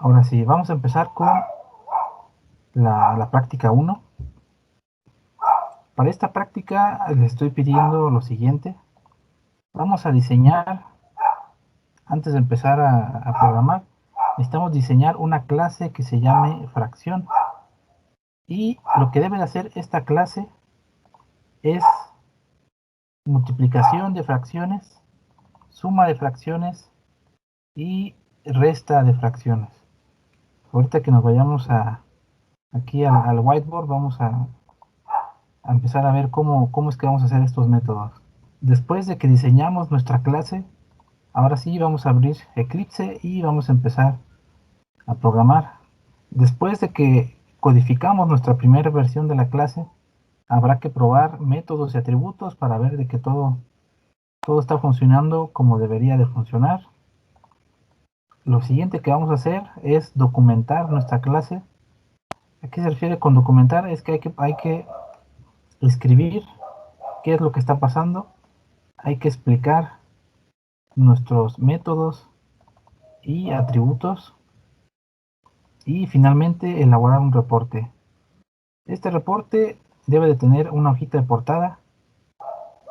Ahora sí, vamos a empezar con la práctica 1. Para esta práctica les estoy pidiendo lo siguiente. Vamos a diseñar, antes de empezar a programar, necesitamos diseñar una clase que se llame fracción. Y lo que debe de hacer esta clase es multiplicación de fracciones, suma de fracciones y resta de fracciones. Ahorita que nos vayamos aquí al whiteboard, vamos a empezar a ver cómo es que vamos a hacer estos métodos. Después de que diseñamos nuestra clase, ahora sí vamos a abrir Eclipse y vamos a empezar a programar. Después de que codificamos nuestra primera versión de la clase, habrá que probar métodos y atributos para ver de que todo está funcionando como debería de funcionar. Lo siguiente que vamos a hacer es documentar nuestra clase. ¿A qué se refiere con documentar? Es que hay que escribir qué es lo que está pasando, hay que explicar nuestros métodos y atributos y finalmente elaborar un reporte. Este reporte debe de tener una hojita de portada,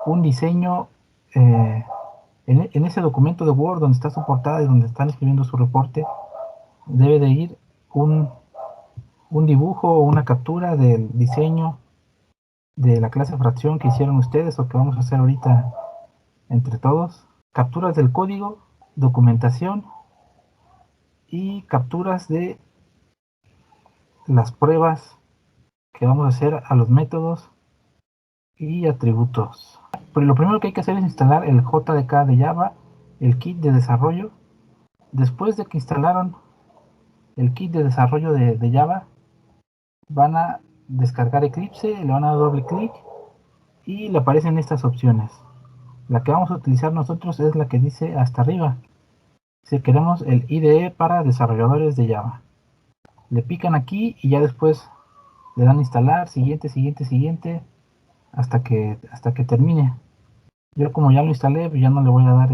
un diseño en ese documento de Word donde está su portada y donde están escribiendo su reporte, debe de ir un dibujo o una captura del diseño de la clase fracción que hicieron ustedes o que vamos a hacer ahorita entre todos, capturas del código, documentación y capturas de las pruebas que vamos a hacer a los métodos y atributos. Pero lo primero que hay que hacer es instalar el JDK de Java, el kit de desarrollo. Después de que instalaron el kit de desarrollo de Java, van a descargar Eclipse, le van a dar doble clic y le aparecen estas opciones. La que vamos a utilizar nosotros es la que dice hasta arriba. Si queremos el IDE para desarrolladores de Java. Le pican aquí y ya después le dan instalar, siguiente, siguiente, siguiente, hasta que termine. Yo como ya lo instalé, pues ya no le voy a dar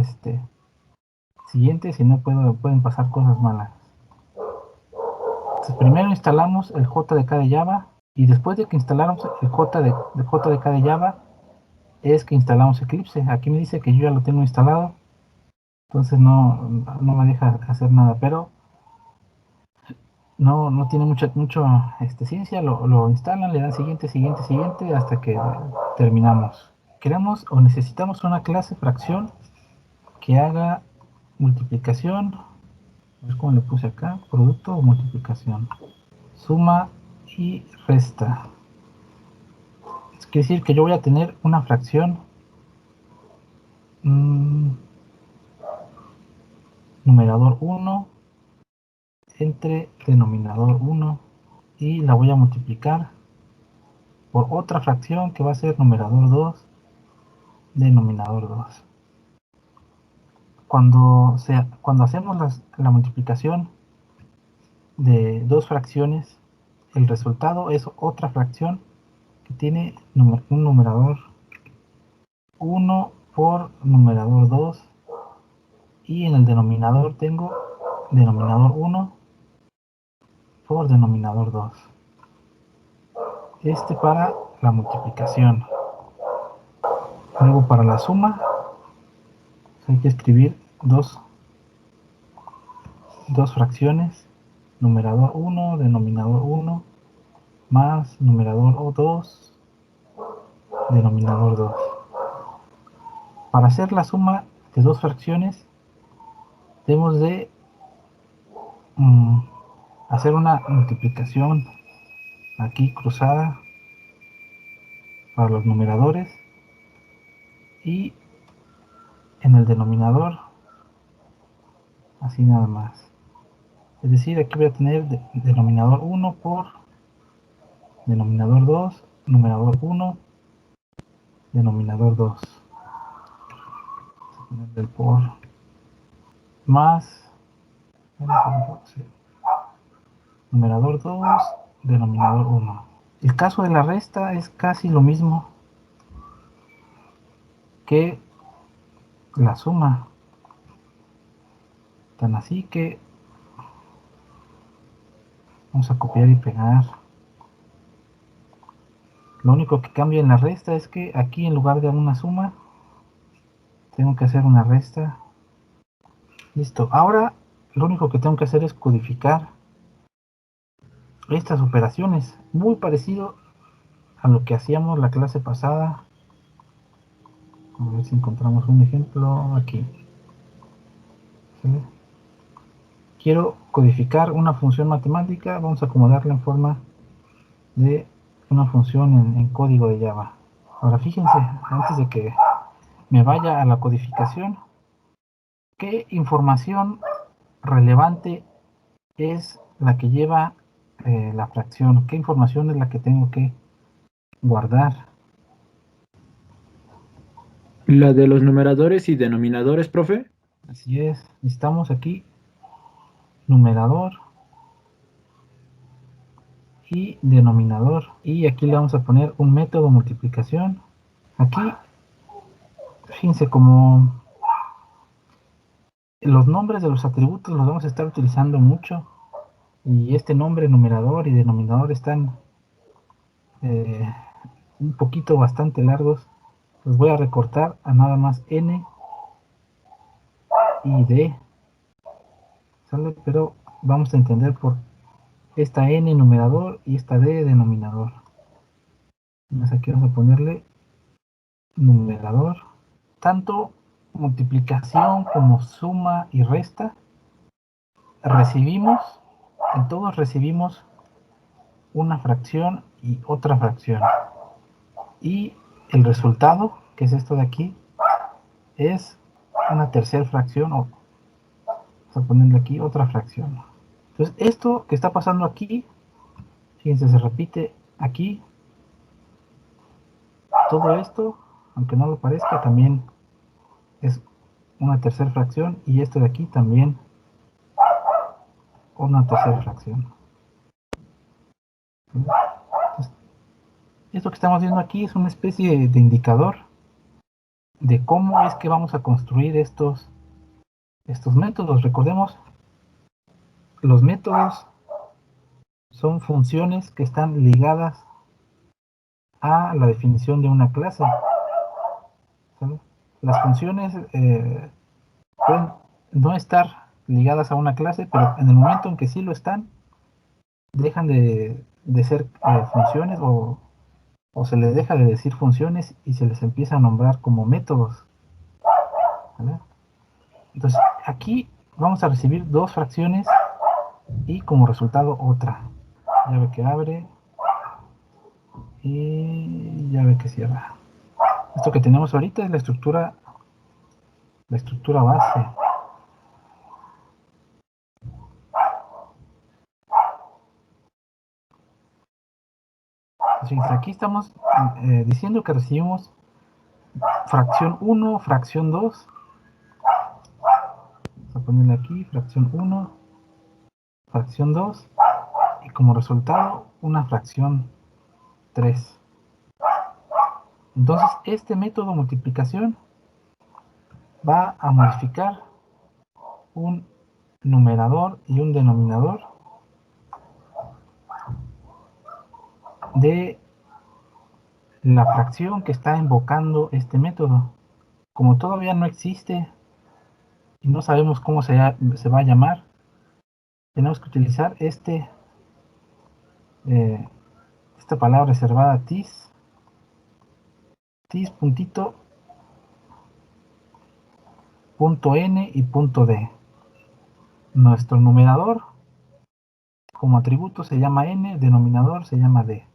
siguiente, si no pueden pasar cosas malas. Entonces, primero instalamos el JDK de Java y después de que instalamos el JDK de Java es que instalamos Eclipse. Aquí me dice que yo ya lo tengo instalado, entonces no me deja hacer nada, pero no tiene mucho ciencia, lo instalan, le dan siguiente, siguiente, siguiente hasta que terminamos. Queremos o necesitamos una clase fracción que haga multiplicación, a ver cómo le puse acá, producto o multiplicación, suma y resta. Es quiere decir que yo voy a tener una fracción numerador 1 entre denominador 1 y la voy a multiplicar por otra fracción que va a ser numerador 2 denominador 2. Cuando hacemos la multiplicación de dos fracciones, el resultado es otra fracción que tiene un numerador 1 por numerador 2 y en el denominador tengo denominador 1 por denominador 2. Para la multiplicación. Luego para la suma hay que escribir dos fracciones, numerador 1, denominador 1, más numerador 2, denominador 2. Para hacer la suma de dos fracciones debemos de hacer una multiplicación aquí cruzada para los numeradores y en el denominador así nada más. Es decir, aquí voy a tener denominador 1 por denominador 2, numerador 1, denominador 2. Del por más numerador 2, denominador 1. El caso de la resta es casi lo mismo que la suma. Tan así que Vamos a copiar y pegar. Lo único que cambia en la resta es que aquí en lugar de una suma, tengo que hacer una resta. Listo. Ahora lo único que tengo que hacer es codificar estas operaciones. Muy parecido a lo que hacíamos la clase pasada. A ver si encontramos un ejemplo aquí. ¿Sí? Quiero codificar una función matemática. Vamos a acomodarla en forma de una función en código de Java. Ahora fíjense, antes de que me vaya a la codificación, ¿qué información relevante es la que lleva la fracción? ¿Qué información es la que tengo que guardar? La de los numeradores y denominadores, profe. Así es, necesitamos aquí numerador y denominador. Y aquí le vamos a poner un método de multiplicación. Aquí, fíjense, como los nombres de los atributos los vamos a estar utilizando mucho. Y este nombre, numerador y denominador, están eh, un poquito bastante largos. Los voy a recortar a nada más N y D, ¿sale? Pero vamos a entender por esta N numerador y esta D denominador. Aquí vamos a ponerle numerador. Tanto multiplicación como suma y resta, recibimos, en todos recibimos una fracción y otra fracción. Y el resultado, que es esto de aquí, es una tercera fracción, o vamos a ponerle aquí otra fracción. Entonces, esto que está pasando aquí, fíjense, se repite aquí. Todo esto, aunque no lo parezca, también es una tercera fracción, y esto de aquí también una tercera fracción. Entonces, esto que estamos viendo aquí es una especie de indicador de cómo es que vamos a construir estos métodos. Recordemos, los métodos son funciones que están ligadas a la definición de una clase. ¿Sale? Las funciones pueden no estar ligadas a una clase, pero en el momento en que sí lo están, dejan de ser funciones, o se les deja de decir funciones y se les empieza a nombrar como métodos. ¿Vale? Entonces aquí vamos a recibir dos fracciones y como resultado otra. Llave que abre y llave que cierra. Esto que tenemos ahorita es la estructura base. Entonces, aquí estamos diciendo que recibimos fracción 1, fracción 2. Vamos a ponerle aquí fracción 1, fracción 2, y como resultado una fracción 3. Entonces este método de multiplicación va a modificar un numerador y un denominador de la fracción que está invocando este método. Como todavía no existe y no sabemos cómo se va a llamar, tenemos que utilizar eh, esta palabra reservada tis puntito punto n y punto d. Nuestro numerador como atributo se llama n, denominador se llama d.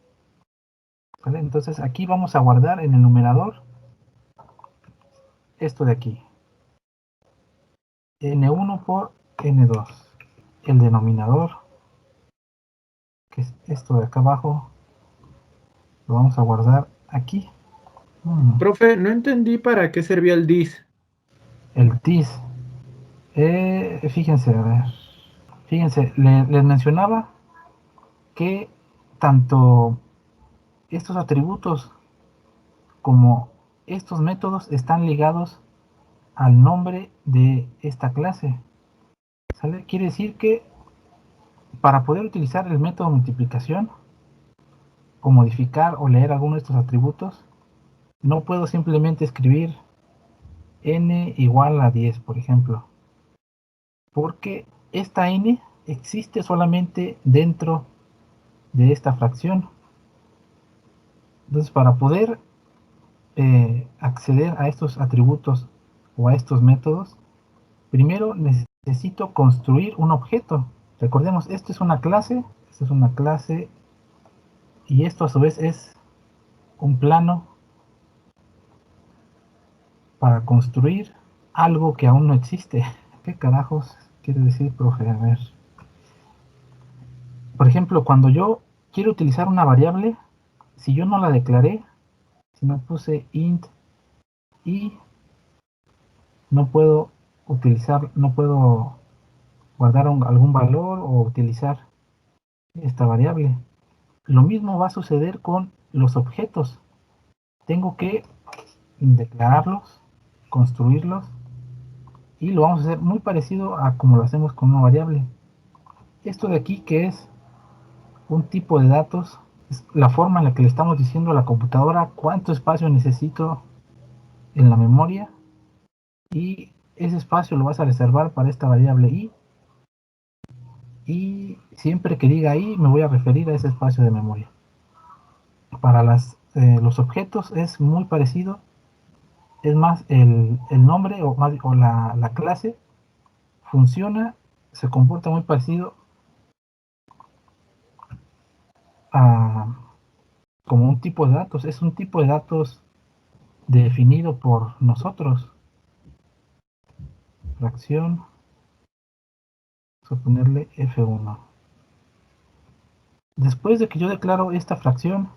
¿Vale? Entonces aquí vamos a guardar en el numerador esto de aquí, n1 por n2. El denominador, que es esto de acá abajo, lo vamos a guardar aquí. Profe, no entendí para qué servía el dis. El tis, fíjense, a ver, fíjense, les mencionaba que tanto estos atributos como estos métodos están ligados al nombre de esta clase. ¿Sale? Quiere decir que para poder utilizar el método de multiplicación, o modificar o leer alguno de estos atributos, no puedo simplemente escribir n igual a 10, por ejemplo, porque esta n existe solamente dentro de esta fracción. Entonces, para poder acceder a estos atributos o a estos métodos, primero necesito construir un objeto. Recordemos, esto es una clase, y esto a su vez es un plano para construir algo que aún no existe. ¿Qué carajos quiere decir, profe? A ver. Por ejemplo, cuando yo quiero utilizar una variable, si yo no la declaré, si no puse int y no puedo utilizar, no puedo guardar algún valor o utilizar esta variable. Lo mismo va a suceder con los objetos. Tengo que declararlos, construirlos, y lo vamos a hacer muy parecido a como lo hacemos con una variable. Esto de aquí, que es un tipo de datos, es la forma en la que le estamos diciendo a la computadora cuánto espacio necesito en la memoria, y ese espacio lo vas a reservar para esta variable y siempre que diga i me voy a referir a ese espacio de memoria. Para los objetos es muy parecido, es más, el nombre o la clase funciona, se comporta muy parecido a como un tipo de datos, es un tipo de datos definido por nosotros. Fracción, vamos a ponerle F1. Después de que yo declaro esta fracción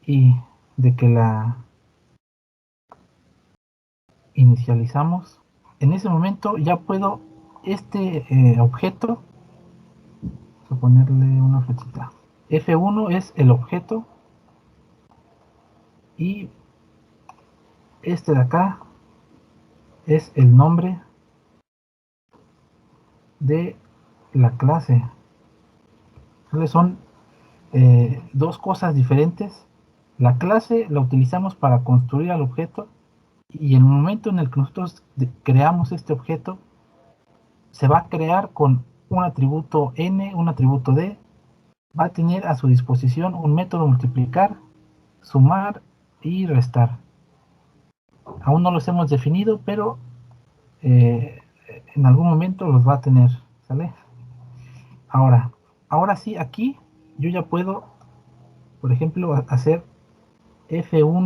y de que la inicializamos, en ese momento ya puedo este objeto, vamos a ponerle una flechita. F1 es el objeto y este de acá es el nombre de la clase. Entonces son dos cosas diferentes. La clase la utilizamos para construir al objeto, y en el momento en el que nosotros creamos este objeto, se va a crear con un atributo n, un atributo d, va a tener a su disposición un método multiplicar, sumar y restar. Aún no los hemos definido, pero eh, en algún momento los va a tener, ¿sale? Ahora sí, aquí yo ya puedo, por ejemplo, hacer f1.n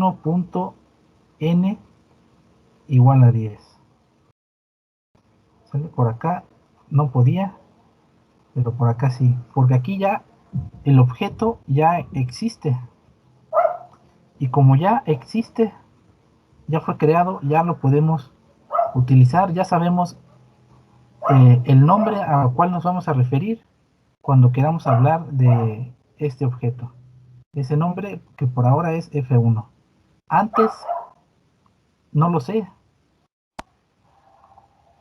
igual a 10. ¿Sale? Por acá no podía, pero por acá sí, porque aquí ya el objeto ya existe, y como ya existe, ya fue creado, ya lo podemos utilizar, ya sabemos el nombre al cual nos vamos a referir cuando queramos hablar de este objeto. Ese nombre que por ahora es F1. Antes no lo sé,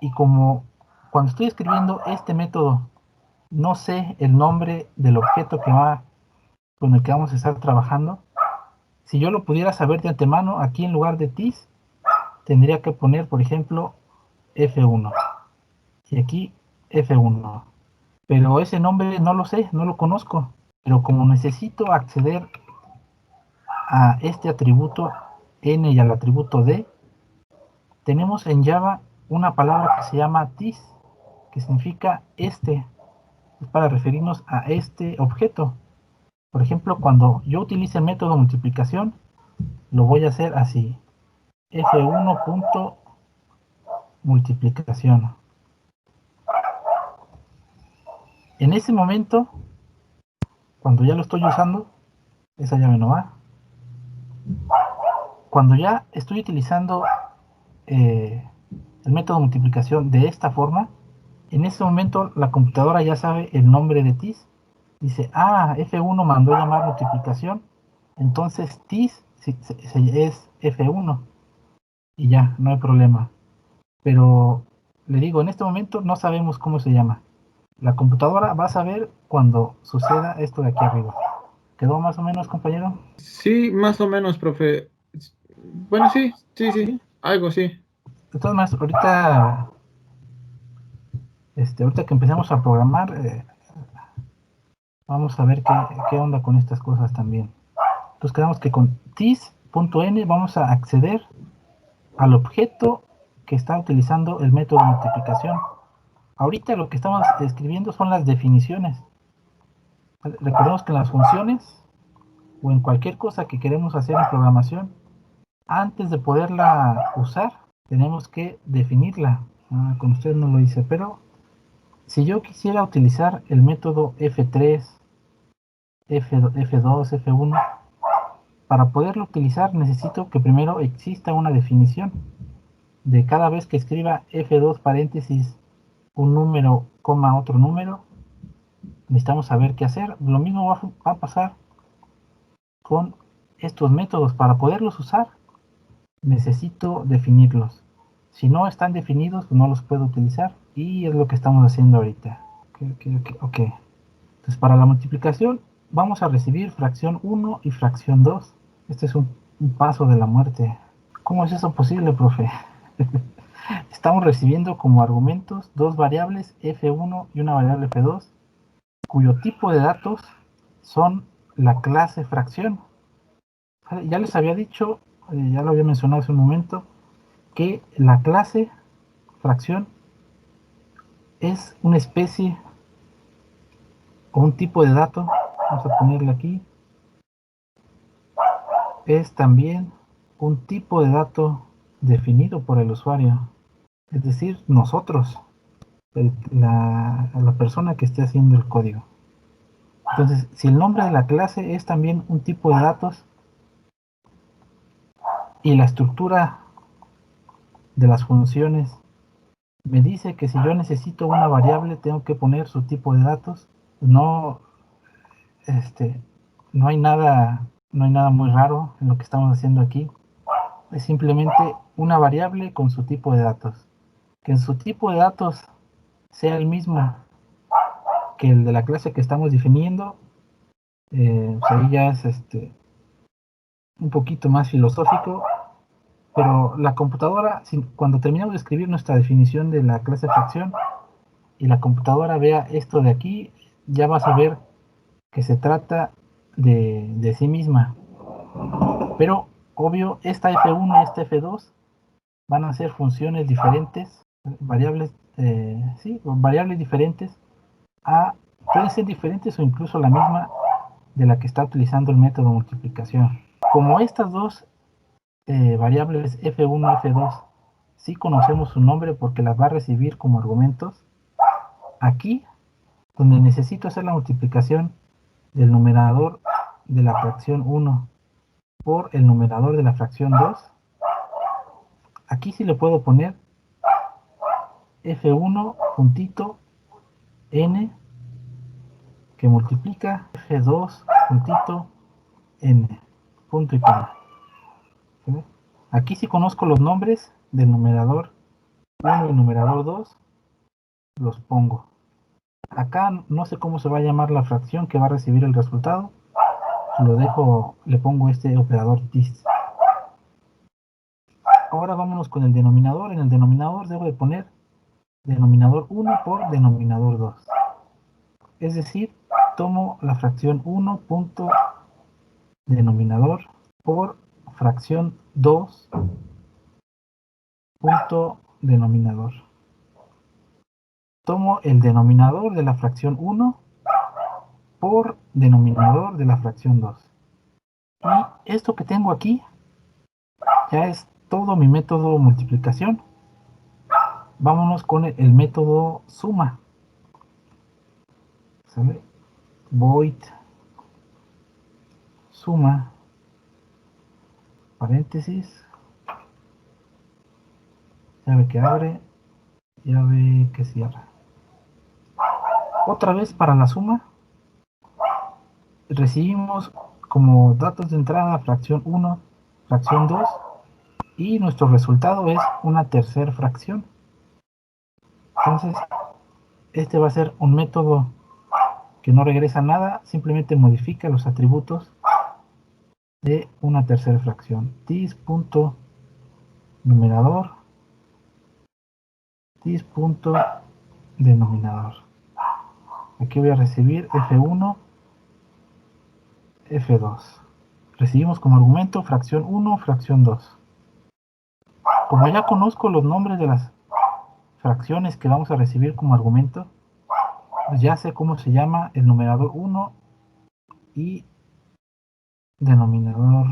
y como cuando estoy escribiendo este método no sé el nombre del objeto con el que vamos a estar trabajando, si yo lo pudiera saber de antemano, aquí en lugar de this tendría que poner, por ejemplo, F1 y aquí F1, pero ese nombre no lo sé, no lo conozco. Pero como necesito acceder a este atributo n y al atributo d, tenemos en Java una palabra que se llama this, que significa este, es para referirnos a este objeto. Por ejemplo, cuando yo utilice el método multiplicación, lo voy a hacer así: f1.multiplicación. En ese momento, cuando ya lo estoy usando, esa llave no va. Cuando ya estoy utilizando eh, el método de multiplicación de esta forma, en ese momento la computadora ya sabe el nombre de TIS. Dice, F1 mandó a llamar multiplicación, entonces TIS es F1 y ya, no hay problema. Pero le digo, en este momento no sabemos cómo se llama. La computadora va a saber cuando suceda esto de aquí arriba. ¿Quedó más o menos, compañero? Sí, más o menos, profe. Bueno, sí, sí, sí, ¿Sí? algo sí. De todas maneras, ahorita que empecemos a programar, vamos a ver qué onda con estas cosas también. Entonces quedamos que con this.n vamos a acceder al objeto que está utilizando el método de multiplicación. Ahorita lo que estamos escribiendo son las definiciones. Recordemos que en las funciones o en cualquier cosa que queremos hacer en programación, antes de poderla usar, tenemos que definirla. Con usted no lo hice, pero si yo quisiera utilizar el método F3, F2, F1, para poderlo utilizar necesito que primero exista una definición de cada vez que escriba F2 paréntesis un número, coma otro número, necesitamos saber qué hacer. Lo mismo va a pasar con estos métodos. Para poderlos usar, necesito definirlos. Si no están definidos, pues no los puedo utilizar. Y es lo que estamos haciendo ahorita. Ok. Entonces, para la multiplicación, vamos a recibir fracción 1 y fracción 2. Este es un paso de la muerte. ¿Cómo es eso posible, profe? Estamos recibiendo como argumentos dos variables f1 y una variable f2, cuyo tipo de datos son la clase fracción. Ya les había dicho, ya lo había mencionado hace un momento, que la clase fracción es una especie o un tipo de dato, vamos a ponerle aquí, es también un tipo de dato definido por el usuario, es decir, nosotros, la persona que esté haciendo el código. Entonces, si el nombre de la clase es también un tipo de datos y la estructura de las funciones me dice que si yo necesito una variable tengo que poner su tipo de datos, no, este, no hay nada muy raro en lo que estamos haciendo aquí. Es simplemente una variable con su tipo de datos. Que en su tipo de datos sea el mismo que el de la clase que estamos definiendo, pues ahí ya es un poquito más filosófico, pero la computadora, cuando terminamos de escribir nuestra definición de la clase fracción y la computadora vea esto de aquí, ya va a saber que se trata de sí misma. Pero obvio, esta F1 y esta F2 van a ser funciones diferentes, variables, sí, variables diferentes, a, pueden ser diferentes o incluso la misma de la que está utilizando el método de multiplicación. Como estas dos variables F1 y F2 sí conocemos su nombre porque las va a recibir como argumentos, aquí donde necesito hacer la multiplicación del numerador de la fracción 1 por el numerador de la fracción 2, aquí sí le puedo poner F1 puntito n que multiplica F2 puntito n, punto y coma. ¿Sí? Aquí sí conozco los nombres del numerador 1 y numerador 2, los pongo. Acá no sé cómo se va a llamar la fracción que va a recibir el resultado, lo dejo, le pongo este operador this. Ahora vámonos con el denominador. En el denominador debo de poner denominador 1 por denominador 2. Es decir, tomo la fracción 1 punto denominador por fracción 2 punto denominador. Tomo el denominador de la fracción 1 por denominador de la fracción 2. Y esto que tengo aquí ya es todo mi método multiplicación. Vámonos con el método suma. ¿Sale? Void suma, paréntesis, llave que abre, llave que cierra. Otra vez para la suma, recibimos como datos de entrada fracción 1, fracción 2 y nuestro resultado es una tercera fracción. Entonces, este va a ser un método que no regresa nada, simplemente modifica los atributos de una tercera fracción. Dis.numerador, dis.denominador. Aquí voy a recibir F1, F2. Recibimos como argumento fracción 1, fracción 2. Como ya conozco los nombres de las fracciones que vamos a recibir como argumento, pues ya sé cómo se llama el numerador 1 y denominador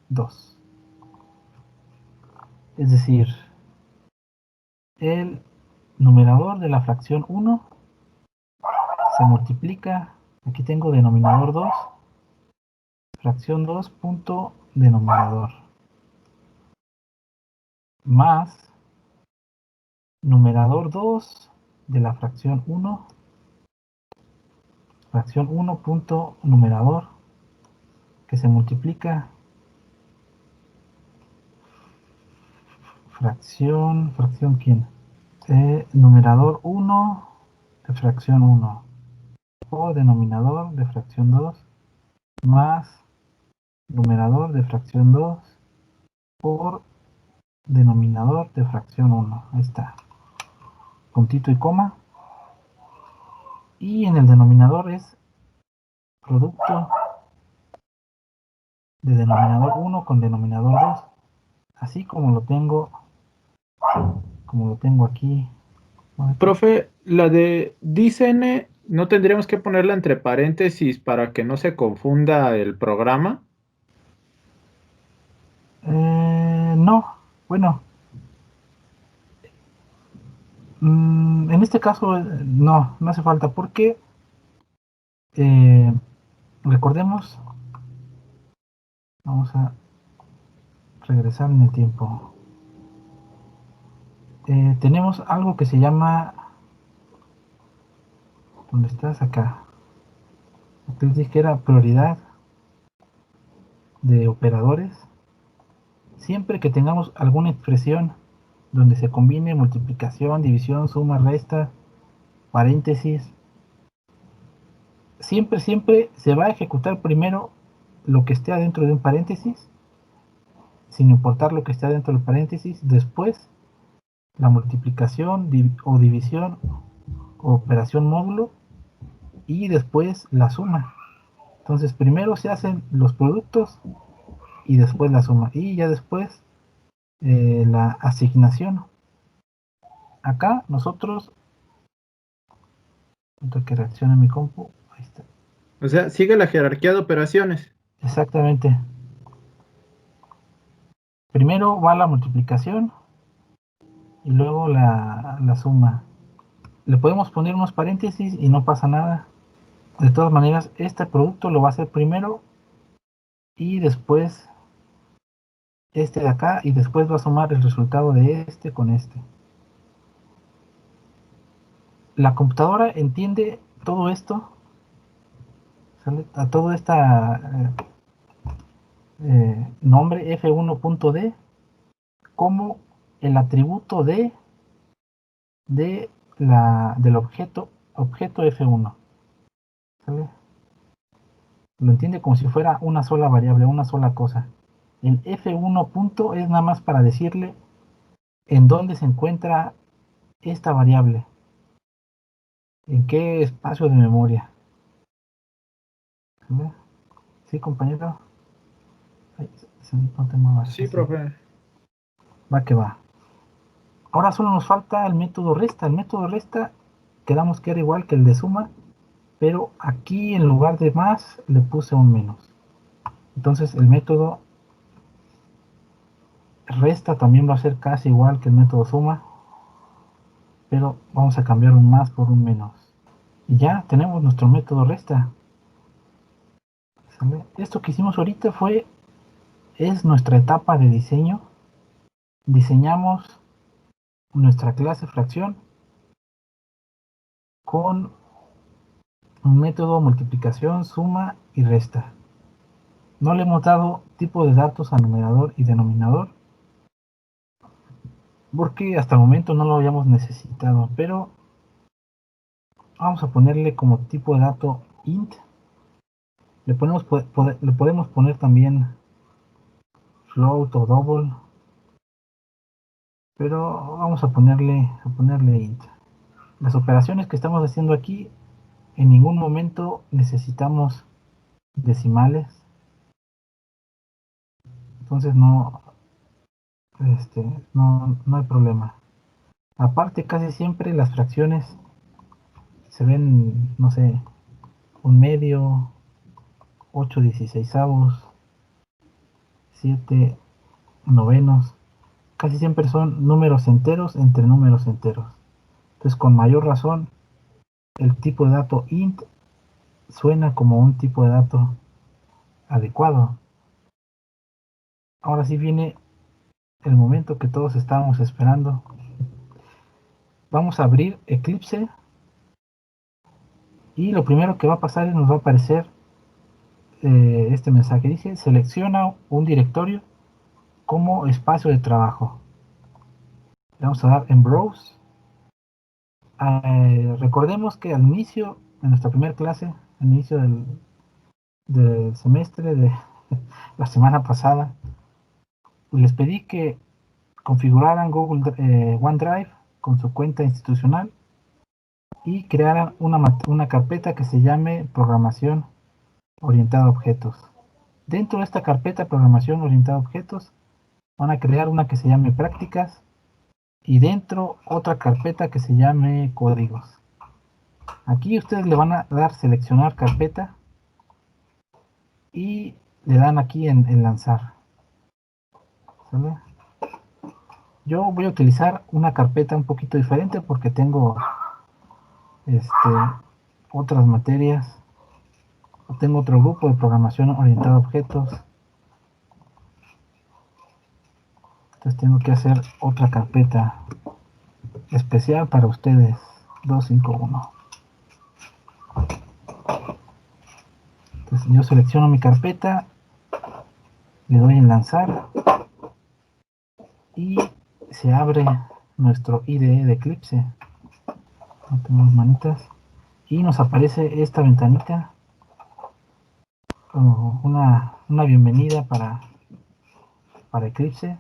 2. Es decir, el numerador de la fracción 1 se multiplica, aquí tengo denominador 2, fracción 2 punto denominador, más numerador 2 de la fracción 1, fracción 1 punto numerador, que se multiplica fracción quién, numerador 1 de fracción 1 o denominador de fracción 2 más numerador de fracción 2 por denominador de fracción 1. Ahí está, puntito y coma. Y en el denominador es producto de denominador 1 con denominador 2, así como lo tengo aquí. Profe, la de dicen, ¿no tendríamos que ponerla entre paréntesis para que no se confunda el programa? No, bueno, en este caso no hace falta porque recordemos, vamos a regresar en el tiempo. Tenemos algo que se llama, ¿dónde estás? Acá. Aquí les dije que era prioridad de operadores. Siempre que tengamos alguna expresión donde se combine multiplicación, división, suma, resta, paréntesis, siempre se va a ejecutar primero lo que esté adentro de un paréntesis, sin importar lo que esté adentro del paréntesis, después la multiplicación o división o operación módulo y después la suma. Entonces primero se hacen los productos y después la suma y ya después la asignación. Acá nosotros, que reaccione mi compu, ahí está. O sea, sigue la jerarquía de operaciones. Exactamente. Primero va la multiplicación y luego la suma. Le podemos poner unos paréntesis y no pasa nada. De todas maneras, este producto lo va a hacer primero y después este de acá y después va a sumar el resultado de este con este. La computadora entiende todo esto, ¿sale? A todo esta nombre f1.d como el atributo del objeto f1, ¿sale? Lo entiende como si fuera una sola variable, una sola cosa. El f1 punto es nada más para decirle en dónde se encuentra esta variable, en qué espacio de memoria. ¿Sale? ¿Sí, compañero? Ay, no te muevas. Sí, profe. Va que va. Ahora solo nos falta el método resta. El método resta quedamos que era igual que el de suma, pero aquí en lugar de más le puse un menos. Entonces el método resta también va a ser casi igual que el método suma, pero vamos a cambiar un más por un menos. Y ya tenemos nuestro método resta. ¿Sale? Esto que hicimos ahorita es nuestra etapa de diseño. Diseñamos nuestra clase fracción con un método multiplicación, suma y resta. No le hemos dado tipo de datos a numerador y denominador. porque hasta el momento no lo habíamos necesitado, pero vamos a ponerle como tipo de dato int. Le podemos poner también float o double, pero vamos a ponerle int. Las operaciones que estamos haciendo aquí, en ningún momento necesitamos decimales, entonces no hay problema. Aparte, casi siempre las fracciones se ven, no sé, un medio, 8 dieciseisavos, 7 novenos. Casi siempre son números enteros entre números enteros. Entonces, con mayor razón, el tipo de dato int suena como un tipo de dato adecuado. Ahora sí viene el momento que todos estábamos esperando. Vamos a abrir Eclipse y lo primero que va a pasar es nos va a aparecer este mensaje. Dice, selecciona un directorio como espacio de trabajo. Le vamos a dar en Browse. Recordemos que al inicio, en nuestra primera clase, al inicio del semestre de la semana pasada, les pedí que configuraran Google OneDrive con su cuenta institucional y crearan una carpeta que se llame programación orientada a objetos. Dentro de esta carpeta programación orientada a objetos van a crear una que se llame prácticas y dentro otra carpeta que se llame códigos. Aquí ustedes le van a dar seleccionar carpeta y le dan aquí en lanzar. ¿Sale? Yo voy a utilizar una carpeta un poquito diferente porque tengo otras materias. Tengo otro grupo de programación orientada a objetos. Entonces tengo que hacer otra carpeta especial para ustedes. 251. Entonces yo selecciono mi carpeta, le doy en lanzar y se abre nuestro IDE de Eclipse. No tenemos manitas. Y nos aparece esta ventanita como una bienvenida para Eclipse.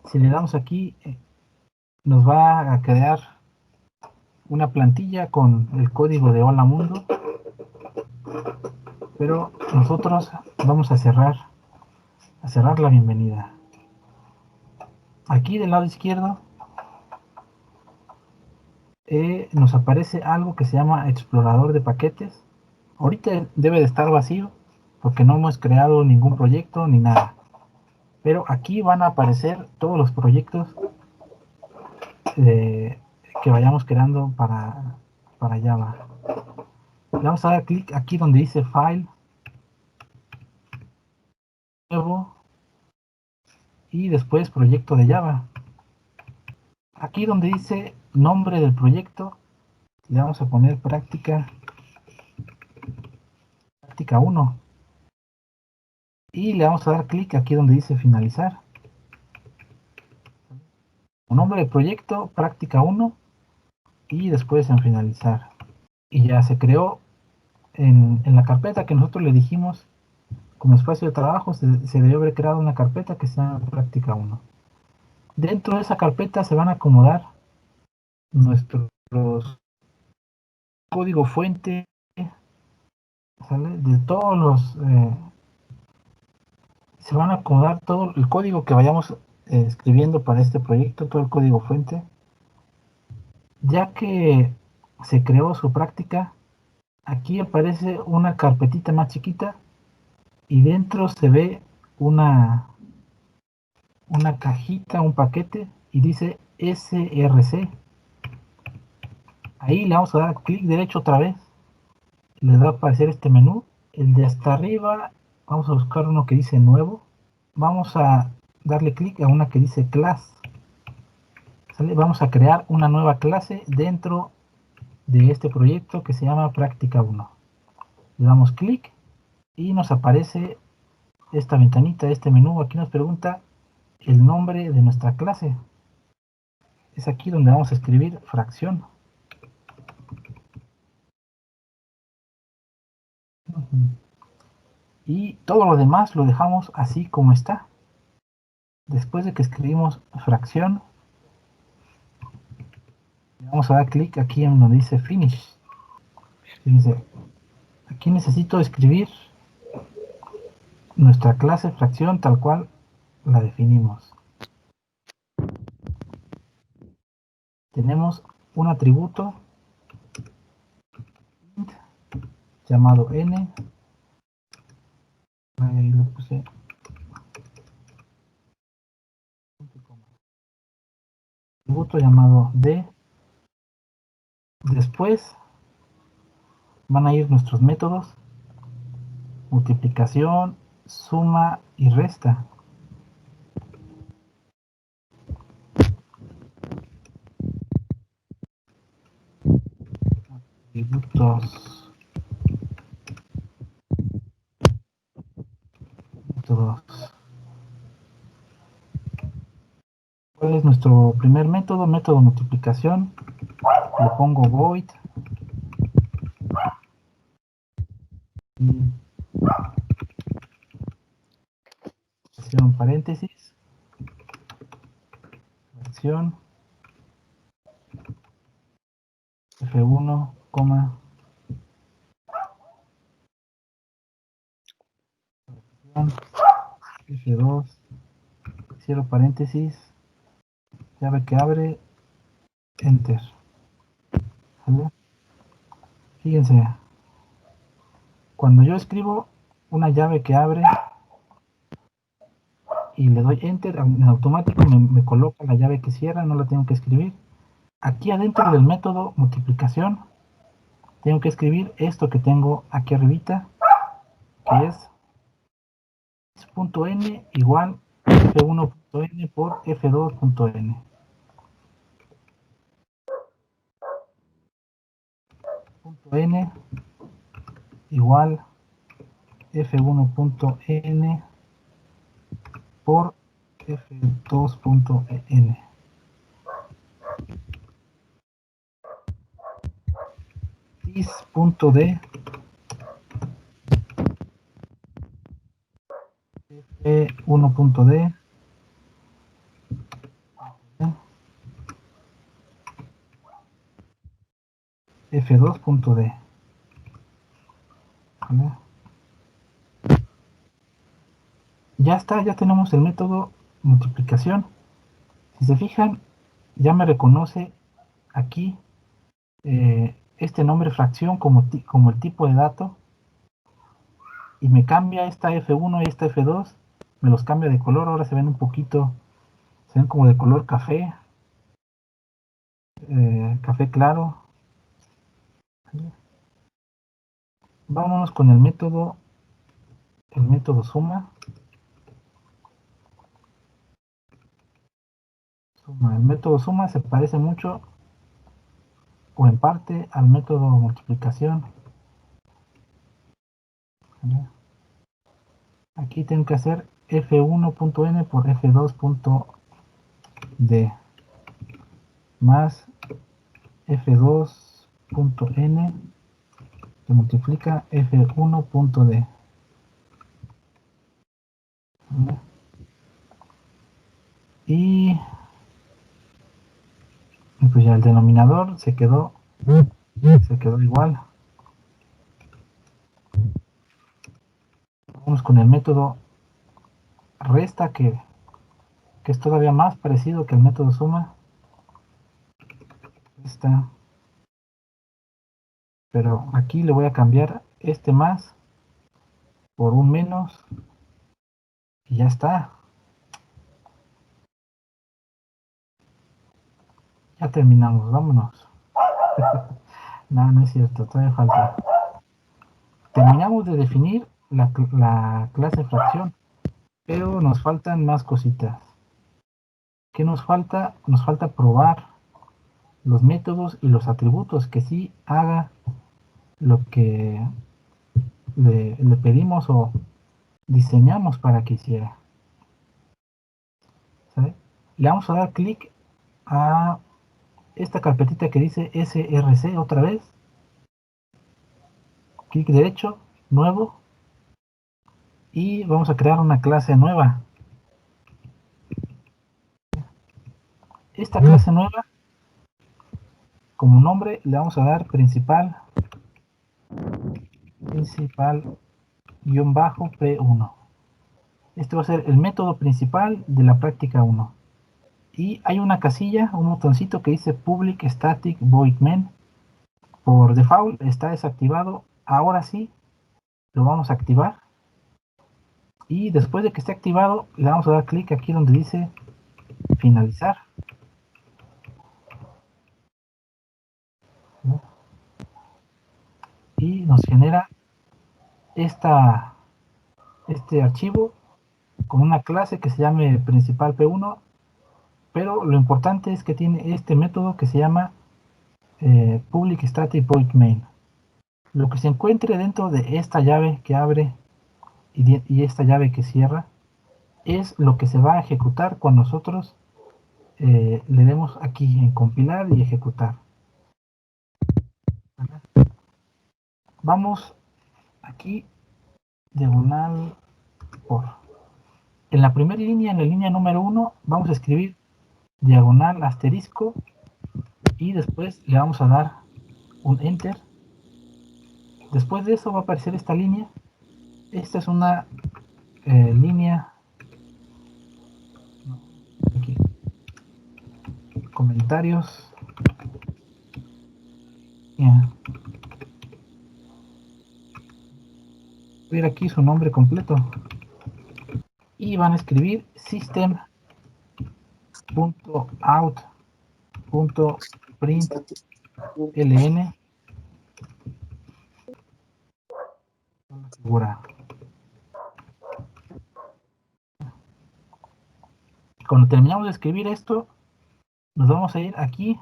Si le damos aquí, nos va a crear una plantilla con el código de Hola Mundo, pero nosotros vamos a cerrar la bienvenida. Aquí del lado izquierdo nos aparece algo que se llama explorador de paquetes. Ahorita debe de estar vacío porque no hemos creado ningún proyecto ni nada, pero aquí van a aparecer todos los proyectos que vayamos creando para Java. Le vamos a dar clic aquí donde dice File, Nuevo y después Proyecto de Java. Aquí donde dice Nombre del proyecto, le vamos a poner práctica 1 y le vamos a dar clic aquí donde dice Finalizar. Nombre del proyecto, práctica 1 y después en Finalizar. Y ya se creó en la carpeta que nosotros le dijimos como espacio de trabajo, se debió haber creado una carpeta que se llama práctica 1. Dentro de esa carpeta se van a acomodar nuestros código fuente, ¿sale? De todos los se van a acomodar todo el código que vayamos escribiendo para este proyecto, todo el código fuente, ya que se creó su práctica. Aquí aparece una carpetita más chiquita y dentro se ve una cajita, un paquete y dice src. Ahí le vamos a dar clic derecho otra vez, les va a aparecer este menú. El de hasta arriba vamos a buscar uno que dice nuevo, vamos a darle clic a una que dice class. ¿Sale? Vamos a crear una nueva clase dentro de este proyecto que se llama práctica 1. Le damos clic y nos aparece esta ventanita, este menú. Aquí nos pregunta el nombre de nuestra clase. es aquí donde vamos a escribir fracción. Y todo lo demás lo dejamos así como está. Después de que escribimos fracción, vamos a dar clic aquí en donde dice Finish. Fíjense, aquí necesito escribir nuestra clase fracción tal cual la definimos. Tenemos un atributo llamado n. Ahí lo puse. Atributo llamado d. Después van a ir nuestros métodos: multiplicación, suma y resta. Atributos, métodos. ¿Cuál es nuestro primer método? Método multiplicación. Le pongo void paréntesis, fracción F1, F2, cierro paréntesis, llave que abre, enter. ¿Vale? Fíjense, cuando yo escribo una llave que abre y le doy enter, en automático me coloca la llave que cierra, no la tengo que escribir. Aquí adentro del método multiplicación tengo que escribir esto que tengo aquí arribita, que es x.n igual f1.n por f2.n. N igual f1.n por f2.n. Dis.d f1.d f2.d. ¿Vale? Ya está, ya tenemos el método multiplicación. Si se fijan, ya me reconoce aquí este nombre fracción como el tipo de dato, y me cambia esta F1 y esta F2, me los cambia de color. Ahora se ven un poquito, se ven como de color café, café claro. Vámonos con el método suma. El método suma se parece mucho o en parte al método multiplicación. Aquí tengo que hacer f1.n por f2.d más f2.n que multiplica f1.d. Y pues ya el denominador se quedó igual. Vamos con el método resta, que es todavía más parecido que el método suma. Resta, pero aquí le voy a cambiar este más por un menos y ya está. Ya terminamos, vámonos. No, no es cierto, todavía falta. Terminamos de definir la clase fracción, pero nos faltan más cositas. ¿Qué nos falta? Nos falta probar los métodos y los atributos que sí haga lo que le pedimos o diseñamos para que hiciera. ¿Sabe? Le vamos a dar clic a esta carpetita que dice src otra vez, clic derecho, nuevo, y vamos a crear una clase nueva. Esta clase nueva, como nombre, le vamos a dar principal-p1. Este va a ser el método principal de la práctica 1. Y hay una casilla, un botoncito que dice Public Static Void Main. Por default está desactivado. Ahora sí, lo vamos a activar. Y después de que esté activado, le vamos a dar clic aquí donde dice finalizar. Y nos genera este archivo con una clase que se llame principal P1, pero lo importante es que tiene este método que se llama public static void main. Lo que se encuentre dentro de esta llave que abre y esta llave que cierra es lo que se va a ejecutar cuando nosotros le demos aquí en compilar y ejecutar. Vamos aquí diagonal por. En la primera línea, en la línea número 1, vamos a escribir diagonal asterisco y después le vamos a dar un enter. Después de eso va a aparecer esta línea. Esta es una línea aquí, comentarios. Yeah. Voy a ver aquí su nombre completo y van a escribir system.out.println figura. Cuando terminamos de escribir esto, nos vamos a ir aquí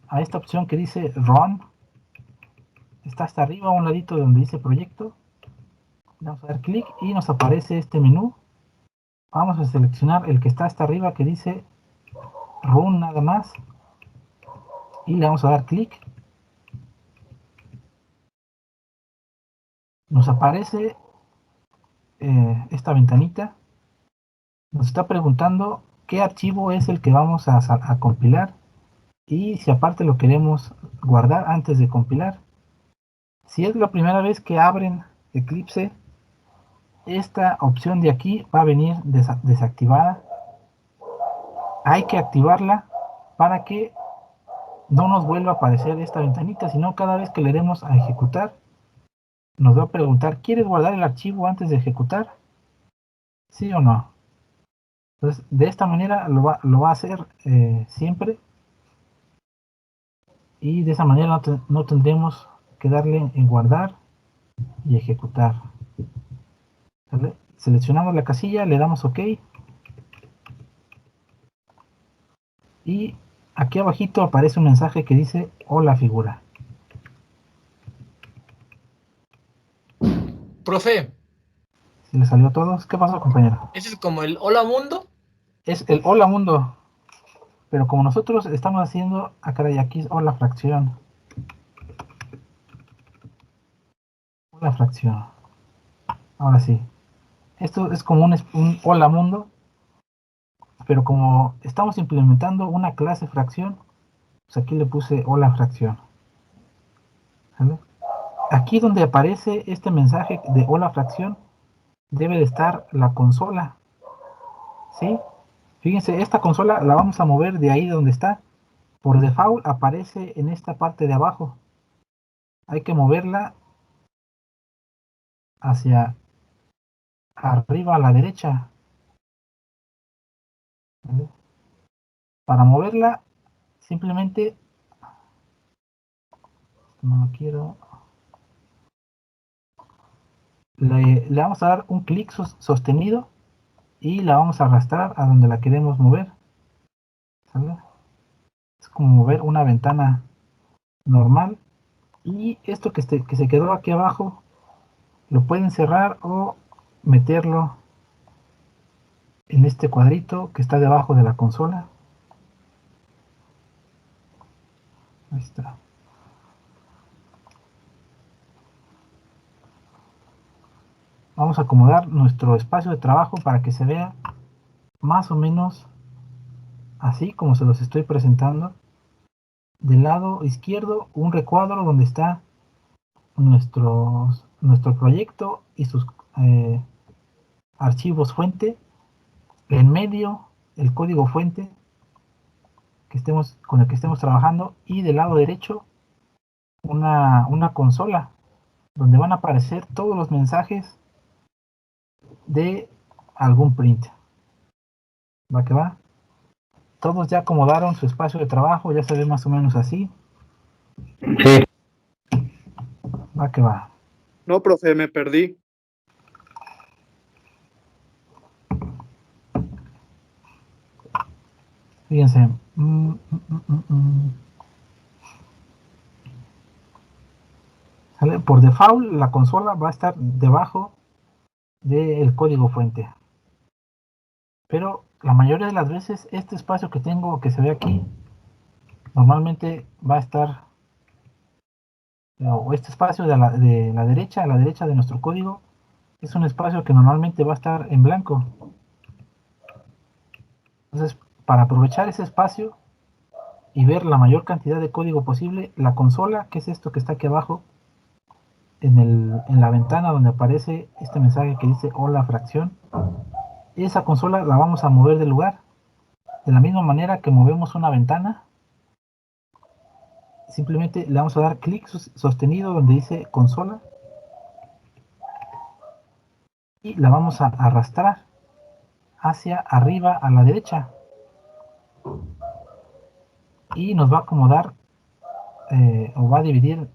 a esta opción que dice Run. Está hasta arriba a un ladito donde dice proyecto. Le vamos a dar clic y nos aparece este menú. Vamos a seleccionar el que está hasta arriba que dice Run nada más y le vamos a dar clic. Nos aparece esta ventanita. Nos está preguntando qué archivo es el que vamos a compilar y si aparte lo queremos guardar antes de compilar. Si es la primera vez que abren Eclipse, esta opción de aquí va a venir desactivada. Hay que activarla para que no nos vuelva a aparecer esta ventanita, sino cada vez que le demos a ejecutar, nos va a preguntar, ¿quieres guardar el archivo antes de ejecutar? ¿Sí o no? Entonces, de esta manera lo va a hacer siempre y de esa manera no tendremos que darle en guardar y ejecutar. ¿Vale? Seleccionamos la casilla, le damos OK y aquí abajito aparece un mensaje que dice hola figura. Profe, ¿Se le salió a todos? ¿Qué pasó, compañero? ¿ese es como el hola mundo? Es el hola mundo, pero como nosotros estamos haciendo, caray, aquí es hola fracción. Hola fracción. Ahora sí. Esto es como un hola mundo, pero como estamos implementando una clase fracción, pues aquí le puse hola fracción. ¿Vale? Aquí donde aparece este mensaje de hola fracción, debe de estar la consola. ¿Sí? Fíjense, esta consola la vamos a mover de ahí donde está. Por default aparece en esta parte de abajo. Hay que moverla hacia arriba a la derecha. ¿Vale? Para moverla, simplemente no lo quiero. Le vamos a dar un clic sostenido y la vamos a arrastrar a donde la queremos mover. ¿Sale? Es como mover una ventana normal. Y esto que se quedó aquí abajo, lo pueden cerrar o meterlo en este cuadrito que está debajo de la consola. Ahí está. Vamos a acomodar nuestro espacio de trabajo para que se vea más o menos así como se los estoy presentando. Del lado izquierdo, un recuadro donde está nuestro proyecto y sus eh, archivos fuente. En medio, el código fuente con el que estemos trabajando. Y del lado derecho, una consola donde van a aparecer todos los mensajes de algún print. Va que va. Todos ya acomodaron su espacio de trabajo, ya se ve más o menos así. Sí. Va que va. No, profe, me perdí. Fíjense. ¿Sale? Por default, la consola va a estar debajo del código fuente. Pero la mayoría de las veces, este espacio que tengo, que se ve aquí, normalmente va a estar, o este espacio de la derecha, a la derecha de nuestro código, es un espacio que normalmente va a estar en blanco. Entonces, para aprovechar ese espacio y ver la mayor cantidad de código posible, la consola, que es esto que está aquí abajo, en la ventana donde aparece este mensaje que dice hola fracción, esa consola la vamos a mover del lugar. De la misma manera que movemos una ventana, simplemente le vamos a dar clic sostenido donde dice consola y la vamos a arrastrar hacia arriba a la derecha y nos va a acomodar o va a dividir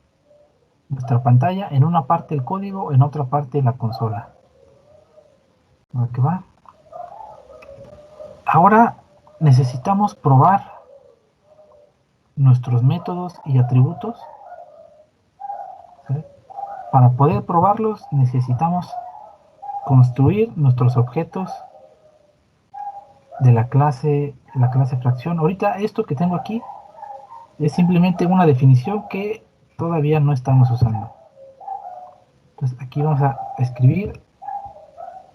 nuestra pantalla en una parte el código, en otra parte la consola. ¿Qué va? Ahora necesitamos probar nuestros métodos y atributos. ¿Sí? Para poder probarlos necesitamos construir nuestros objetos de la clase fracción. Ahorita esto que tengo aquí es simplemente una definición que todavía no estamos usando. Entonces aquí vamos a escribir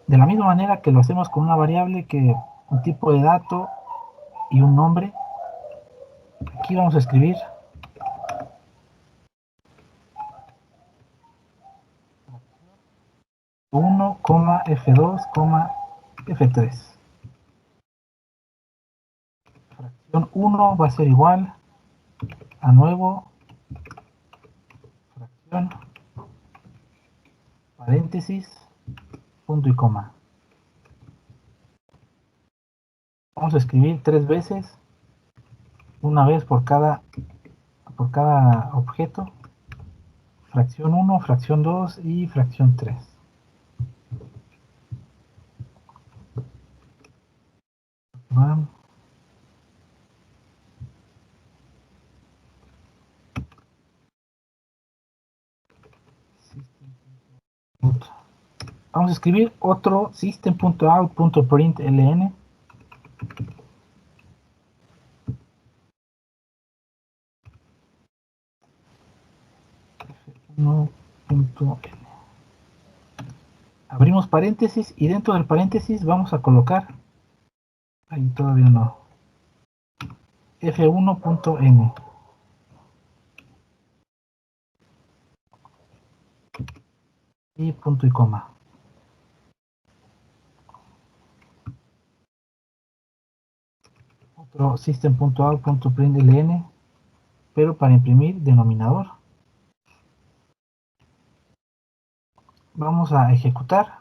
de la misma manera que lo hacemos con una variable, que un tipo de dato y un nombre. Aquí vamos a escribir uno, f2, f3. Fracción 1 va a ser igual a nuevo fracción, paréntesis, punto y coma. Vamos a escribir 3 veces, una vez por cada objeto, fracción 1, fracción 2 y fracción 3. Vamos a escribir otro system.out.println. Abrimos paréntesis y dentro del paréntesis vamos a colocar, ahí todavía no, f1.n. Y punto y coma. Otro system.out.println, pero para imprimir denominador. Vamos a ejecutar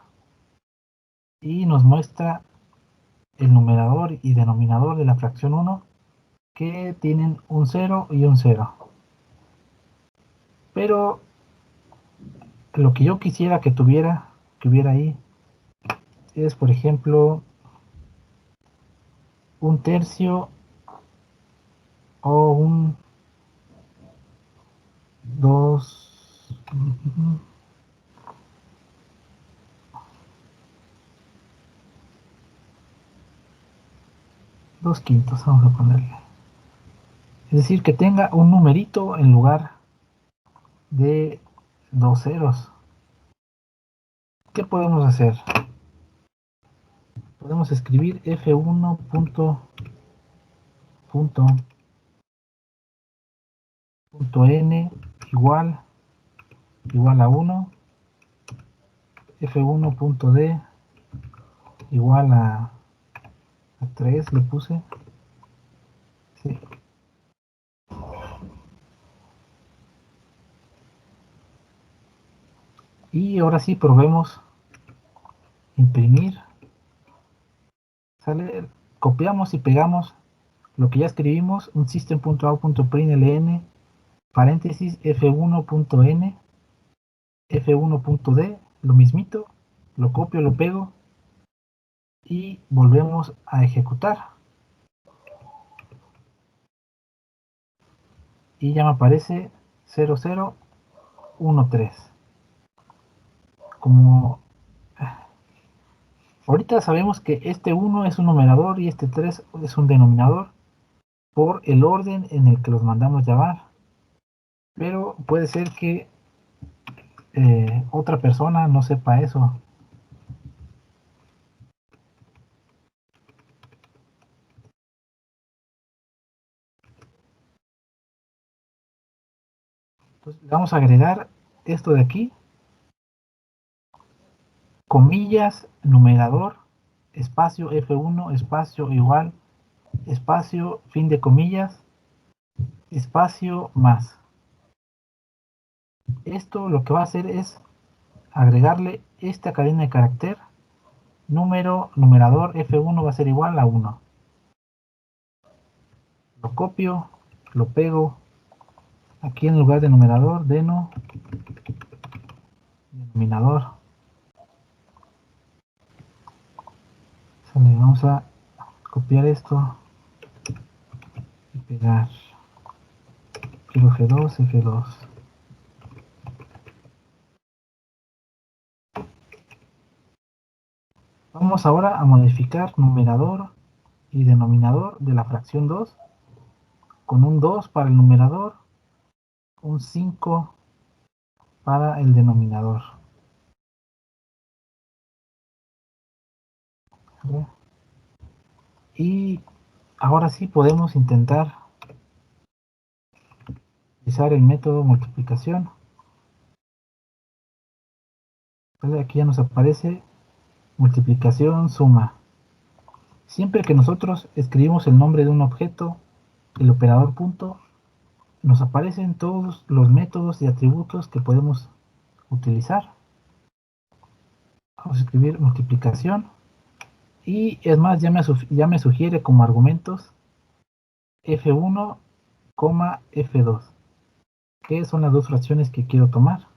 y nos muestra el numerador y denominador de la fracción 1 que tienen un 0 y un 0. Pero lo que yo quisiera que hubiera ahí es, por ejemplo, un tercio o un 2, 2 quintos, vamos a ponerle. Es decir, que tenga un numerito en lugar de dos ceros. ¿Qué podemos hacer? Podemos escribir f1 punto n igual a 1, f1.d igual a 3, le puse. Sí. Y ahora sí probemos imprimir. Sale, copiamos y pegamos lo que ya escribimos, un system.out.println, paréntesis f1.n, f1.d, lo mismito, lo copio, lo pego y volvemos a ejecutar. Y ya me aparece 0013. Como ahorita sabemos que este 1 es un numerador y este 3 es un denominador por el orden en el que los mandamos llamar. Pero puede ser que otra persona no sepa eso. Entonces, vamos a agregar esto de aquí, comillas, numerador, espacio F1, espacio igual, espacio, fin de comillas, espacio más. Esto lo que va a hacer es agregarle esta cadena de carácter, numerador F1 va a ser igual a 1. Lo copio, lo pego, aquí en lugar de numerador, denominador. Vamos a copiar esto y pegar. Quiero F2, F2. Vamos ahora a modificar numerador y denominador de la fracción 2 con un 2 para el numerador, un 5 para el denominador. Y ahora sí podemos intentar utilizar el método multiplicación. Aquí ya nos aparece multiplicación suma. Siempre que nosotros escribimos el nombre de un objeto, el operador punto, nos aparecen todos los métodos y atributos que podemos utilizar. Vamos a escribir multiplicación y es más, ya me sugiere como argumentos F1, F2, que son las dos fracciones que quiero tomar.